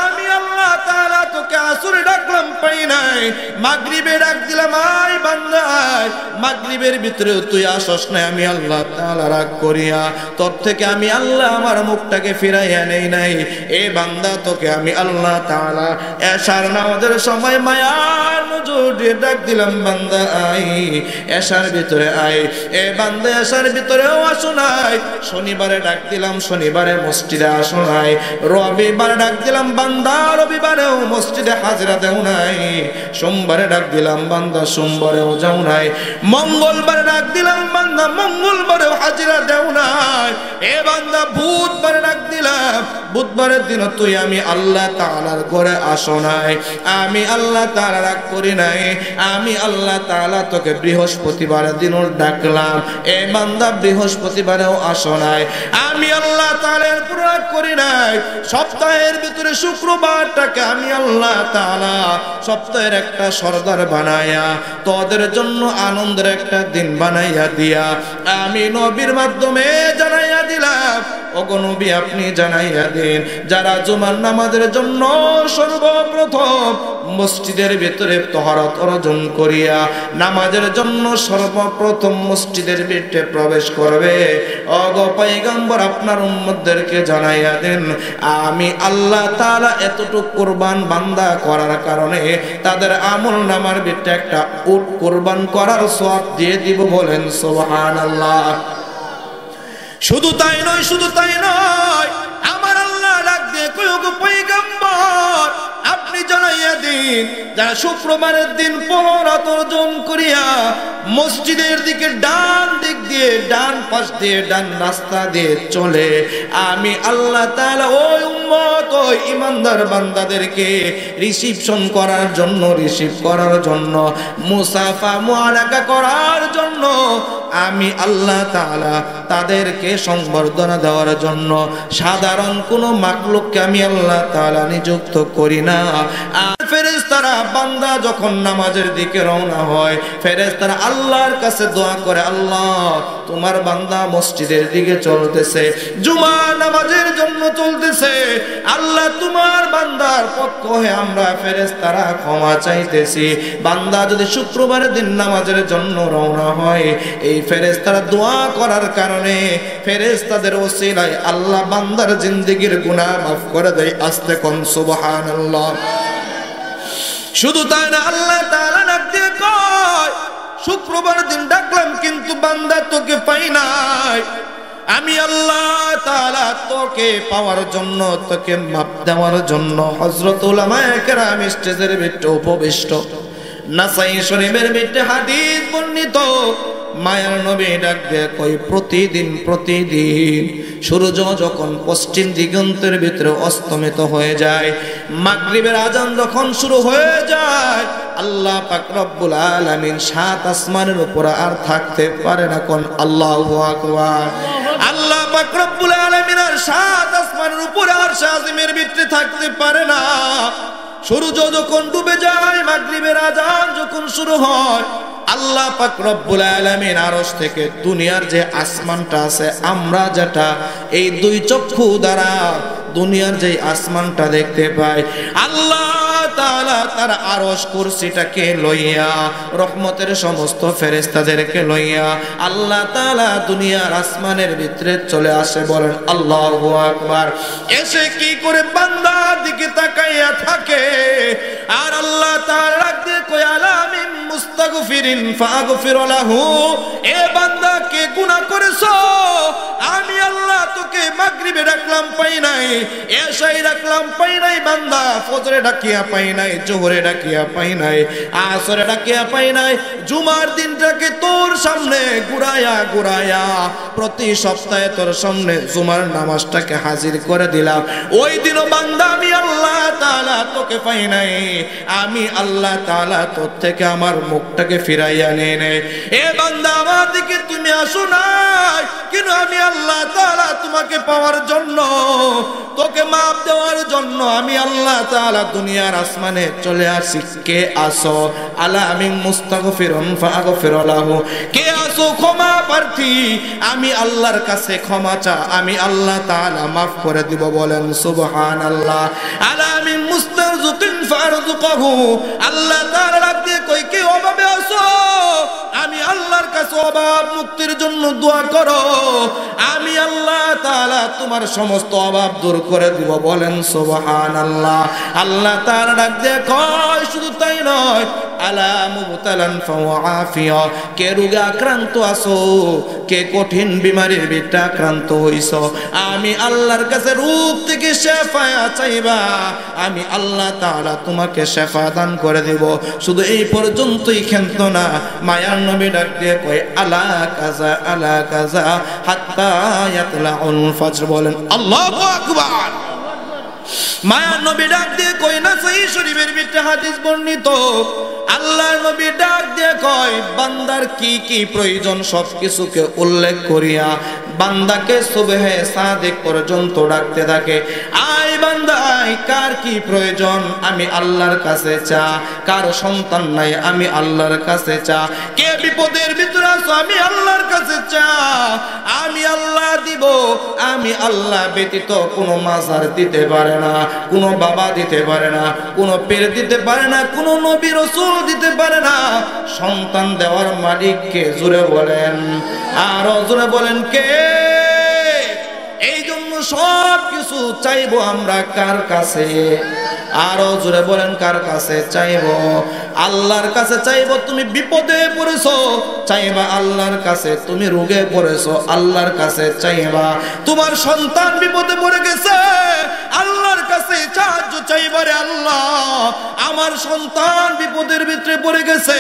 আমি আল্লাহ তাআলা তোকে আসরে ডাকলাম পাই নাই, মাগরিবে ডাক দিলাম আয় বান্দা আয়, মাগরিবের ভিতরে তুই আসস না, আমি আল্লাহ তাআলা রাগ করিয়া তোর থেকে আমি আল্লাহ আমার মুখটাকে ফিরাইয়া নেই নাই। এ বান্দা তোকে আমি আল্লাহ তাআলা এশার নামাজের সময় মায়ার নজর দিয়ে ডাক দিলাম, বান্দা আয়, এশার ভিতরে আয়। এ বান্দা এশার ভিতরেও আসো নাই, শনিবারে ডাক দিলাম, শনিবারে মসজিদে আসো নাই, রবিবারে ডাক দিলাম বান্দা, রবিবারেও মসজিদে হাজিরা দেও নাই, সোমবারে ডাক দিলাম বান্দা, সোমবারেও যাও নাই, মঙ্গলবারে ডাক দিলাম বান্দা, মঙ্গলবারেও হাজিরা দেও নাই। এ বান্দা বুধবারে ডাক দিলাম, বুধবারের দিন তুই আমি আল্লাহ তাআলার ঘরে আসো নাই, আমি আল্লাহ তাআলা রাগ করি নাই, আমি আল্লাহ তাআলা তোকে বৃহস্পতিবারের দিনও ডাকলাম, এ বান্দা বৃহস্পতিবারেও আসো নাই, আমি আল্লাহ তাআলার উপর রাগ করি নাই। সপ্তাহের ভিতরে শুক্রবারটাকে আমি আল্লাহ তাআলা সপ্তাহের একটা সরদার বানায়া তোদের জন্য আনন্দের একটা দিন বানাইয়া দিয়া আমি নবীর মাধ্যমে জানাইয়া দিলাম। ওগো নবী আপনি জানাইয়া দিন, যারা জুমার নামাজের জন্য সর্বপ্রথম মসজিদের ভিতরে তহরত অর্জন করিয়া নামাজের জন্য সর্বপ্রথম মসজিদের ভিতরে প্রবেশ করবে, ওগো পয়গম্বর আপনার উম্মতদেরকে জানাইয়া দেন, আমি আল্লাহ তাআলা এতটুকু কুরবান বান্দা করার কারণে তাদের আমল নামার ভিতরে একটা উট কুরবান করার সওয়াব দিয়ে দিব। বলেন সুবহানাল্লাহ। শুধু তাই নয়, শুধু তাই নয়, আমার আল্লাহ ডাক দিয়ে কই, ওগো পয়গম্বর আপনি জানাইয়া দিন, যারা শুক্রবারের দিন পরাত অর্জন করিয়া মসজিদের দিকে ডান দিক দিয়ে, ডান পাশ দিয়ে, ডান রাস্তা দিয়ে চলে, আমি আল্লাহ তাআলা ওই উম্মত, ওই ইমানদার বান্দাদেরকে রিসিপশন করার জন্য, রিসিভ করার জন্য, মুসাফা মুআনাকা করার জন্য আমি আল্লাহ তাআলা তাদেরকে সংবর্ধনা দেওয়ার জন্য সাধারণ কোনো মাখলুককে আমি আল্লাহ তাআলা নিযুক্ত করি না। ফেরেশতারা বান্দা যখন নামাজের দিকে রওনা হয়, ফেরেশতারা আল্লাহর কাছে দোয়া করে, আল্লাহ তোমার বান্দা মসজিদের দিকে চলতেছে, জুমা নামাজের জন্য চলতেছে, আল্লাহ তোমার বান্দার পক্ষ হয়ে আমরা ফেরেশতারা ক্ষমা চাইতেছি। বান্দা যদি শুক্রবারের দিন নামাজের জন্য রওনা হয়, এই ফেরেশতারা দোয়া করার কারণে ফেরেশতাদের ওসিলায় আল্লাহ বান্দার জিন্দেগির গুনাহ মাফ করে দেয়। আস্তে কোন সুবহানাল্লাহ। শুধু তাই না, আল্লাহ তাআলা ডাক দিয়ে কয়, শুক্রবার দিন ডাকলাম কিন্তু বান্দা তোকে পাই নাই, আমি আল্লাহ তাআলা তোকে পাওয়ার জন্য, তোকে মাপ দেওয়ার জন্য হযরত উলামায়ে কেরাম স্টেজের ভিতরে উপবিষ্ট। নাসাই শরীফের ভিতরে হাদিস বর্ণিত, মায়ার নবী ডাক দিয়ে কই, প্রতিদিন সূর্য যখন পশ্চিম দিগন্তের ভিতরে অস্তমিত হয়ে যায়, মাগরিবের আজান যখন শুরু হয়ে যায়, আল্লাহ পাক রব্বুল আলামিন সাত আসমানের উপরে আর থাকতে পারে না। কোন আল্লাহু আকবার। আল্লাহ পাক রব্বুল আলামিন আর সাত আসমানের উপরে আরশ আজিমের ভিতরে থাকতে পারে না। সূর্য যখন ডুবে যায়, মাগরিবের আজান যখন শুরু হয়, আল্লাহ পাক রব্বুল আলামিন আরশ থেকে দুনিয়ার যে আসমানটা আছে, আমরা যেটা এই দুই চক্ষু দ্বারা দুনিয়ার যে আসমানটা দেখতে পাই, আল্লাহ তাআলা তার আরশ কুরসিটাকে লইয়া, রহমতের সমস্ত ফেরেশতাদেরকে লইয়া আল্লাহ তাআলা দুনিয়ার আসমানের ভিতরে চলে আসে। বলেন আল্লাহু আকবার। এসে কি করে বান্দার দিকে তাকাইয়া থাকে, আর আল্লাহ তাআলা ডাক দিয়ে কয়, আলামিন মুস্তাগফিরিন ফাগফির লাহু, এ বান্দা কে গুনাহ করেছো, আমি আল্লাহ তোকে মাগরিবে ডাকলাম পাই নাই, এশায় ডাকলাম পাই নাই, বান্দা ফজরে ডাকিয়া পাই নাই, জোহরে ডাকিয়া পাই নাই, আসরে ডাকিয়া পাই নাই, জুমার দিনটাকে তোর সামনে ঘুরায়া প্রতি সপ্তাহে তোর সামনে জুমার নামাজটাকে হাজির করে দিলাম, ওই দিনও বান্দা আমি আল্লাহ তাআলা তোকে পাই নাই, আমি আল্লাহ তাআলা তোর থেকে আমার মুখটাকে ফিরাইয়া নিয়ে নেই। এ বান্দা আমার দিকে তুমি আসো নাই, কিন্তু আমি আল্লাহ তাআলা তোমাকে পাওয়ার জন্য, তোকে মাপ দেওয়ার জন্য আমি আল্লাহ তাআলা দুনিয়ার আসমানে চলে আসি। কে আসো? আলামিন মুস্তাগফিরুন ফাগফির লাহু, কে আসো ক্ষমা প্রার্থী, আমি আল্লাহর কাছে ক্ষমা চা, আমি আল্লাহ তাআলা মাফ করে দিব। বলেন সুবহানাল্লাহ। আলামিন মুস্তারযুকিন ফারযুকহু, আল্লাহ তাআলা ডাক দিয়ে কই, কে অভাবে আসো, আমি আল্লাহর কাছে অভাব মুক্তির জন্য দোয়া করো, আমি আল্লাহ তাআলা তোমার সমস্ত অভাব দূর করে দিব। বলেন সুবহানাল্লাহ। আল্লাহ তাআলা ডাক দিয়ে কয়, শুধু তাই নয়, আলা মুবতালান ফাওয়াফিয়া, কে রোগে আক্রান্ত আছো, কে কঠিন বিমারির ভিতরে আক্রান্ত হইছো, আমি আল্লাহর কাছে রোগ থেকে শেফা চাইবা, আমি আল্লাহ তাআলা তোমাকে শেফা দান করে দেব। শুধু এই পর্যন্তই ক্ষান্ত না, মায়ার নবী ডাক দিয়ে কয়, আলা কাজা হাত্তা ইয়াতলাউল ফজর। বলেন আল্লাহু আকবার। মায়ার নবী ডাক দিয়ে কয়, না সহিহ শরীফের ভিতরে হাদিস বর্ণিত, আল্লাহর নবী ডাক দিয়ে কয়, বান্দার কি কি প্রয়োজন সবকিছুকে উল্লেখ করিয়া বান্দাকে সুবহে সাদিক পর্যন্ত ডাকতে থাকে, আয় বান্দা আয়, কার কি প্রয়োজন আমি আল্লাহর কাছে চা, কার সন্তান নাই আমি আল্লাহর কাছে চা, কে বিপদের ভিতরে আছো আমি আল্লাহর কাছে চা, আমি আল্লাহ দিব, আমি আল্লাহ ব্যতীত কোনো মাজার দিতে পারে না, কোনো বাবা দিতে পারে না, কোনো পীর দিতে পারে না, কোনো নবী রাসূল দিতে পারে না। সন্তান দেওয়ার মালিক কে? জোরে বলেন, আরো জোরে বলেন কে? এই জন্য সব কিছু চাইবো আমরা কার কাছে? আরো জোরে বলেন, কার কাছে চাইবো? আল্লাহর কাছে চাইবো। তুমি বিপদে পড়েছো, চাইবা আল্লাহর কাছে। তুমি রোগে পড়েছো, আল্লাহর কাছে চাইবা। তোমার সন্তান বিপদে পড়ে গেছে, আল্লাহর কাছে সাহায্য চাইবা, রে আল্লাহ আমার সন্তান বিপদের ভিতরে পড়ে গেছে,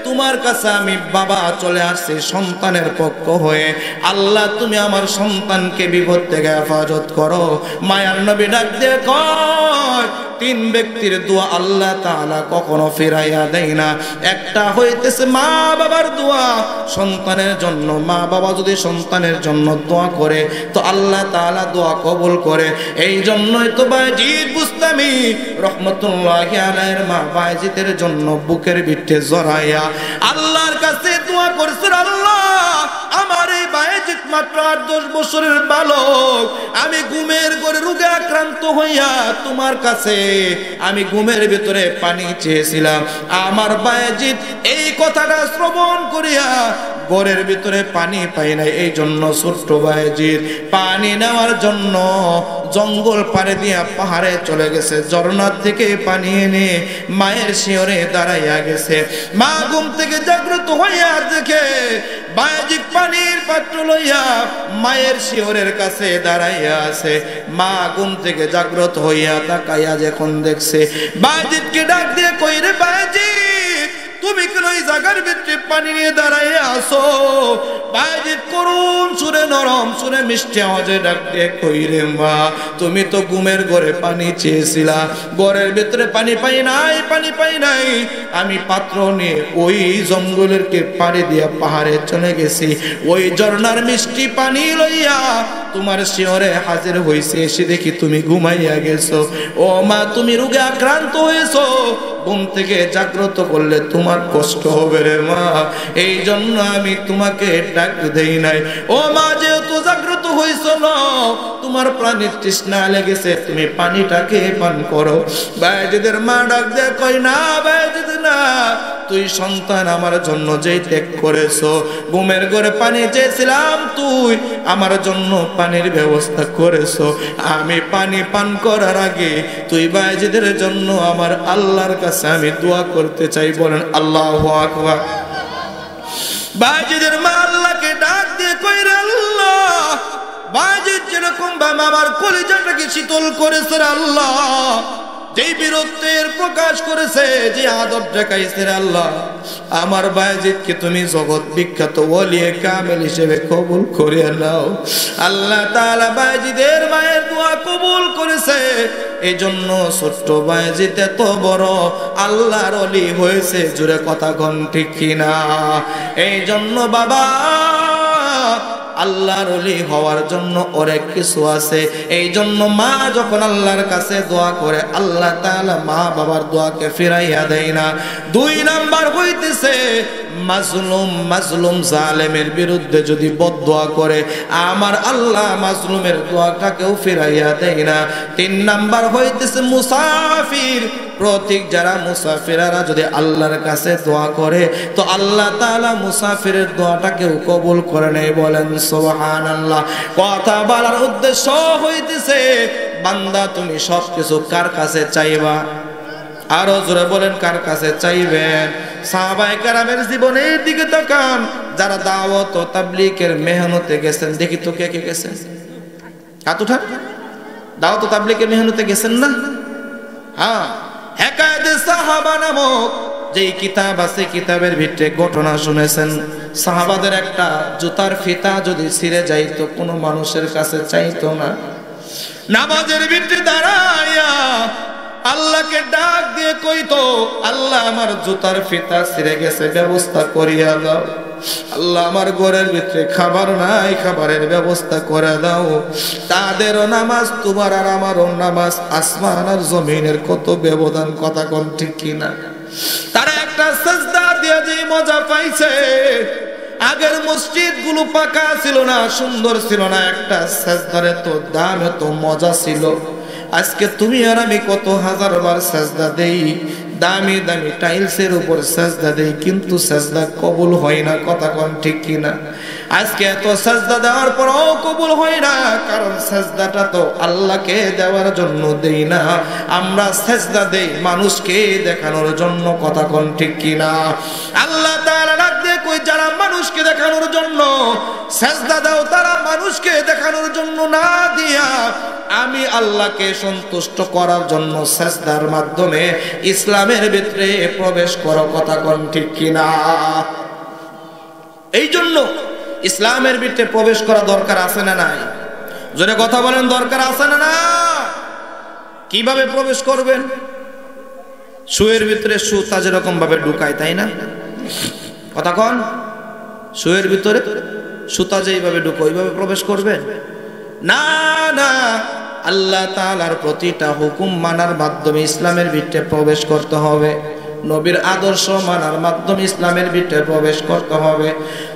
তোমার কাছে আমি বাবা চলে আসছি সন্তানের পক্ষ হয়ে, আল্লাহ তুমি আমার সন্তানকে বিপদ থেকে হেফাজত করো। মায়ার নবী ডাক দিয়ে কয়, তিন ব্যক্তির দোয়া আল্লাহ তাআলা কখনো ফিরাইয়া ফিরাইয়া দেয় না। একটা হইতেছে মা বাবার দোয়া সন্তানের জন্য। মা বাবা যদি সন্তানের জন্য দোয়া করে তো আল্লাহ তাআলা দোয়া কবুল করে। এই জন্যই তো বায়েজিদ বুস্তামি রহমতুল্লাহি আলাইহির মা বায়েজিদের জন্য বুকের ভিতরে জড়াইয়া আল্লাহর কাছে দোয়া করছেন, আল্লাহ আমার এই বায়েজিদ মাত্র 8-10 বছরের বালক, আমি ঘুমের ঘরে রোগে আক্রান্ত হইয়া তোমার কাছে আমি ঘুমের ভিতরে পানি চেয়েছিলাম। আমার বায়েজিদ এই কথাটা শ্রবণ করিয়া ঘরের ভিতরে পানি পাই নাই। এই জন্য ছোট্ট বায়েজিদ পানি নেওয়ার জন্য জঙ্গল পাড়ে দিয়া পাহাড়ে চলে গেছে। ঝর্ণার থেকে পানি এনে মায়ের শিয়রে দাঁড়াইয়া গেছে। মা ঘুম থেকে জাগ্রত হইয়া দেখে বায়েজিদ পানির পাত্র লইয়া মায়ের শিয়রের কাছে দাঁড়াইয়া আছে। মা ঘুম থেকে জাগ্রত হইয়া তাকাইয়া যখন দেখছে বায়েজিদকে ডাক দিয়ে কই রে বায়েজিদ, তুমি কেন এই জায়গার ভিতরে পানি নিয়ে দাঁড়াইয়া আসো? বায়েজিদ করুণ সুরে নরম সুরে মিষ্টি আওয়াজে ডাক দিয়ে কই রে মা, তুমি তো ঘুমের ঘরে পানি চেয়েছিলা, ঘরের ভিতরে পানি পাই নাই, পানি পাই নাই। আমি পাত্র নিয়ে ওই জঙ্গলের কে পাড়ি দিয়া পাহাড়ে চলে গেছি, ওই ঝর্ণার মিষ্টি পানি লইয়া তোমার শিয়রে হাজির হইছে। এসে দেখি তুমি ঘুমাইয়া গেছো। ও মা, তুমি রোগে আক্রান্ত হয়েছো, ঘুম থেকে জাগ্রত করলে তোমার কষ্ট হবে রে মা, এই জন্য আমি তোমাকে ডাক দেই নাই। ও মা, যেহেতু জাগ্রত হইছো না, তোমার প্রাণের তৃষ্ণা লেগেছে, তুমি পানিটাকে পান করো। বায়েজিদের মা ডাক দেয় কই না বায়েজিদ না, তুই সন্তান আমার জন্য যেই ত্যাগ করেছো, ঘুমের ঘরে পানি চেয়েছিলাম, তুই আমার জন্য পানির ব্যবস্থা করেছো। আমি পানি পান করার আগে তুই বায়েজিদের জন্য আমার আল্লাহর কাছে আমি দোয়া করতে চাই। বলেন আল্লাহু আকবার। বায়েজিদের মা আল্লাহকে ডাক দিয়ে কই রে আল্লাহ, বায়েজিদ যেরকম ভাবে আমার কলিজাটাকে শীতল করেছে আল্লাহ, যেই বীরত্বের প্রকাশ করেছে, যে আদব দেখাইছে আল্লাহ, আমার বায়েজিদকে তুমি জগৎ বিখ্যাত ওলিয়ে কামেল হিসেবে কবুল করে নাও। আল্লাহ তাআলা বায়েজিদের মায়ের দোয়া কবুল করেছে। এই জন্য ছোট্ট বায়েজিদ এত বড় আল্লাহর ওলি হয়েছে। জোরে কথা কোন ঠিক কিনা? এই জন্য বাবা, আল্লাহর ওলি হওয়ার জন্য অনেক কিছু আছে। এই জন্য মা যখন আল্লাহর কাছে দোয়া করে, আল্লাহ তাআলা মা বাবার দোয়াকে ফিরাইয়া দেয় না। 2 নাম্বার হইতেছে মাজলুম জালেমের বিরুদ্ধে যদি বদদোয়া করে, আমার আল্লাহ মাজলুমের দোয়াটাকেও ফিরাইয়া দেয় না। 3 নাম্বার হইতেছে মুসাফির, প্রতীক যারা মুসাফিররা যদি আল্লাহর কাছে দোয়া করে তো আল্লাহ তাআলা মুসাফিরের দোয়াটাকেও কবুল করে নেয়। বলেন সুবহানাল্লাহ। কথা বলার উদ্দেশ্য হইতেছে বান্দা তুমি সবকিছু কার কাছে চাইবা? আরো জোরে বলেন কার কাছে চাইবেন? সাহাবায়ে কেরামের জীবনের দিকে তাকান, যারা দাওয়াত ও তাবলীগের মেহনতে গেছেন। দেখি তো কে কে গেছেন, হাত উঠান। দাওয়াত ও তাবলীগের মেহনতে গেছেন না? হ্যাঁ, হেকায়েতে সাহাবা নামক যেই কিতাব আছে, কিতাবের ভিতরে ঘটনা শুনেছেন। সাহাবাদের একটা জুতার ফিতা যদি ছিঁড়ে যাইতো, কোনো মানুষের কাছে চাইতো না। নামাজের ভিতরে দাঁড়াইয়া আল্লাহকে ডাক দিয়ে কইতো, আল্লাহ আমার জুতার ফিতা ছিঁড়ে গেছে, ব্যবস্থা করিয়া দাও। আল্লাহ আমার ঘরের ভিতরে খাবার নাই, খাবারের ব্যবস্থা করে দাও। তাদেরও নামাজ তোমার আর আমারও নামাজ, আসমান আর জমিনের কত ব্যবধান, কথা কোন ঠিক কিনা? তারা একটা সাজদা দিয়ে যে মজা পাইছে, আগের মসজিদ গুলো পাকা ছিল না, সুন্দর ছিল না, একটা সাজদারে তো দাম, এত মজা ছিল। আজকে তুমি আর আমি কত হাজার বার সাজদা দেই, দামি দামি টাইলসের উপর সাজদা দেই, কিন্তু সাজদা কবুল হয় না, কথা কোন ঠিক কিনা? আজকে এত সাজদা দেওয়ার পরও কবুল হয় না, কারণ সাজদাটা তো আল্লাহকে দেওয়ার জন্য দেই না, আমরা সাজদা দেই মানুষকে দেখানোর জন্য, কথা কোন ঠিক কিনা? আল্লাহ তাআলা ডাক দিয়ে কই, যারা মানুষকে দেখানোর জন্য সাজদা দাও, তারা মানুষকে দেখানোর জন্য না দিয়া আমি আল্লাহকে সন্তুষ্ট করার জন্য সাজদার মাধ্যমে ইসলামের ভিতরে প্রবেশ করো, কথা কোন ঠিক কিনা? এই জন্য ইসলামের ভিতরে প্রবেশ করা দরকার আছে না নাই? জোরে কথা বলেন, দরকার আছে না না? কিভাবে প্রবেশ করবেন? শুয়ের ভিতরে সুতা যেরকম ভাবে ঢুকায়, তাই না? কথা কন, শুয়ের ভিতরে সুতা যেইভাবে ঢুকে ওইভাবে প্রবেশ করবেন না। না, আল্লাহ তাআলার প্রতিটা হুকুম মানার মাধ্যমে ইসলামের ভিতরে প্রবেশ করতে হবে, নবীর আদর্শ মানার মাধ্যমে ইসলামের ভিতরে প্রবেশ করতে হবে।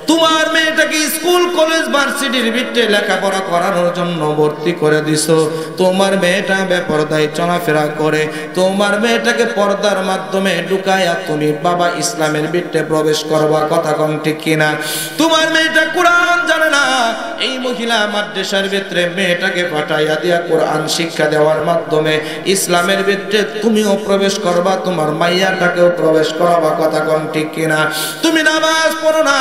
তোমার মেয়েটাকে স্কুল কলেজ ভার্সিটির ভিতরে লেখাপড়া করানোর জন্য ভর্তি করে দিছো, তোমার মেয়েটা বেপরদায় চলাফেরা করে, তোমার মেয়েটাকে পর্দার মাধ্যমে ঢুকায়া তুমি বাবা ইসলামের ভিতরে প্রবেশ করবা, কথা কম ঠিক কিনা? তোমার মেয়েটা কোরআন জানে না, এই মহিলা মাদ্রাসার ভিতরে মেয়েটাকে পাঠাইয়া দিয়া কোরআন শিক্ষা দেওয়ার মাধ্যমে ইসলামের ভিতরে তুমিও প্রবেশ করবা, তোমার মাইয়াটাকেও প্রবেশ করাবা, কথা কম ঠিক কিনা? তুমি নামাজ পড়ো না,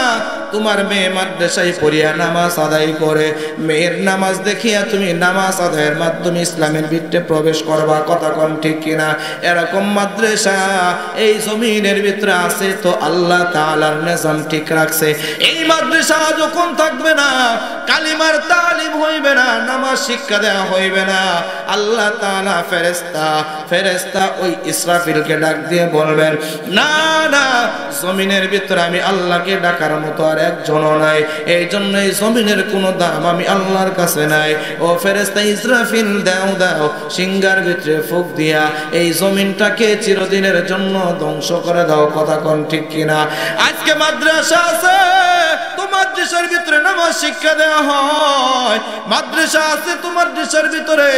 তোমার মেয়ে মাদ্রাসায় পড়িয়া নামাজ আদায় করে, মেয়ের নামাজ দেখিয়া তুমি নামাজ আদায়ের মাধ্যমে ইসলামের ভিতরে প্রবেশ করবা, কথা কম ঠিক কিনা? এরকম মাদ্রাসা এই জমিনের ভিতরে আছে তো আল্লাহ তাআলার নিজাম ঠিক রাখছে। এই মাদ্রাসা যখন থাকবে না, কালিমার তালিম হইবে না, নামাজ শিক্ষা দেওয়া হইবে না, আল্লাহ তাআলা ফেরেশতা ওই ইসরাফিলকে ডাক দিয়ে বলবেন, না না, জমিনের ভিতরে আমি আল্লাহকে ডাকার মতো আর একজনও নাই, এই জন্য এই জমিনের কোনো দাম আমি আল্লাহর কাছে নাই। ও ফেরেশতা ইসরাফিল, দাও সিংহার ভিতরে ফুঁক দিয়া এই জমিনটাকে চিরদিনের জন্য ধ্বংস করে দাও, কথা কোন ঠিক কিনা? আজকে মাদ্রাসা আছে তো মাদ্রাসার ভিতরে নামাজ শিক্ষা দেওয়া হয়, মাদ্রাসা আছে তো মাদ্রাসার ভিতরে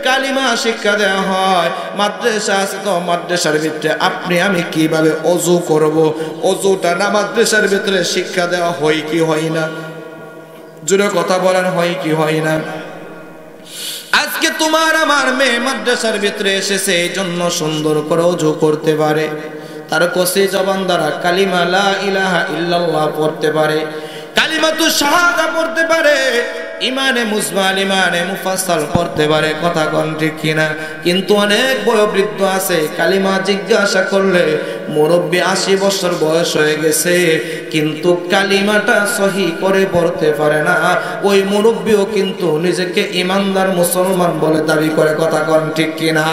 কালিমা শিক্ষা দেওয়া হয়, মাদ্রাসা আছে তো মাদ্রাসার ভিতরে আপনি আমি কিভাবে ওযু করব, ওযুটা না মাদ্রাসার ভিতরে শিক্ষা দেওয়া হয় কি হয় না? জোরে কথা বলেন, হয় কি হয় না? আজকে তোমার আমার মেয়ে মাদ্রাসার ভিতরে এসেছে এই জন্য সুন্দর করে ওযু করতে পারে, তার কসি জবান দ্বারা কালিমা লা ইলাহা ইল্লাল্লাহ পড়তে পারে, কালিমাতু শাহাদা পড়তে পারে, ইমানে মুজমাল ইমানে মুফাসসাল পড়তে পারে, কথা কোন ঠিক কিনা? কিন্তু অনেক বয়োবৃদ্ধ আছে, কালিমা জিজ্ঞাসা করলে মুরব্বী 80 বছর বয়স হয়ে গেছে, কিন্তু কালিমাটা সহি করে পড়তে পারে না, ওই মুরব্বীও কিন্তু নিজেকে ইমানদার মুসলমান বলে দাবি করে, কথা কোন ঠিক কিনা?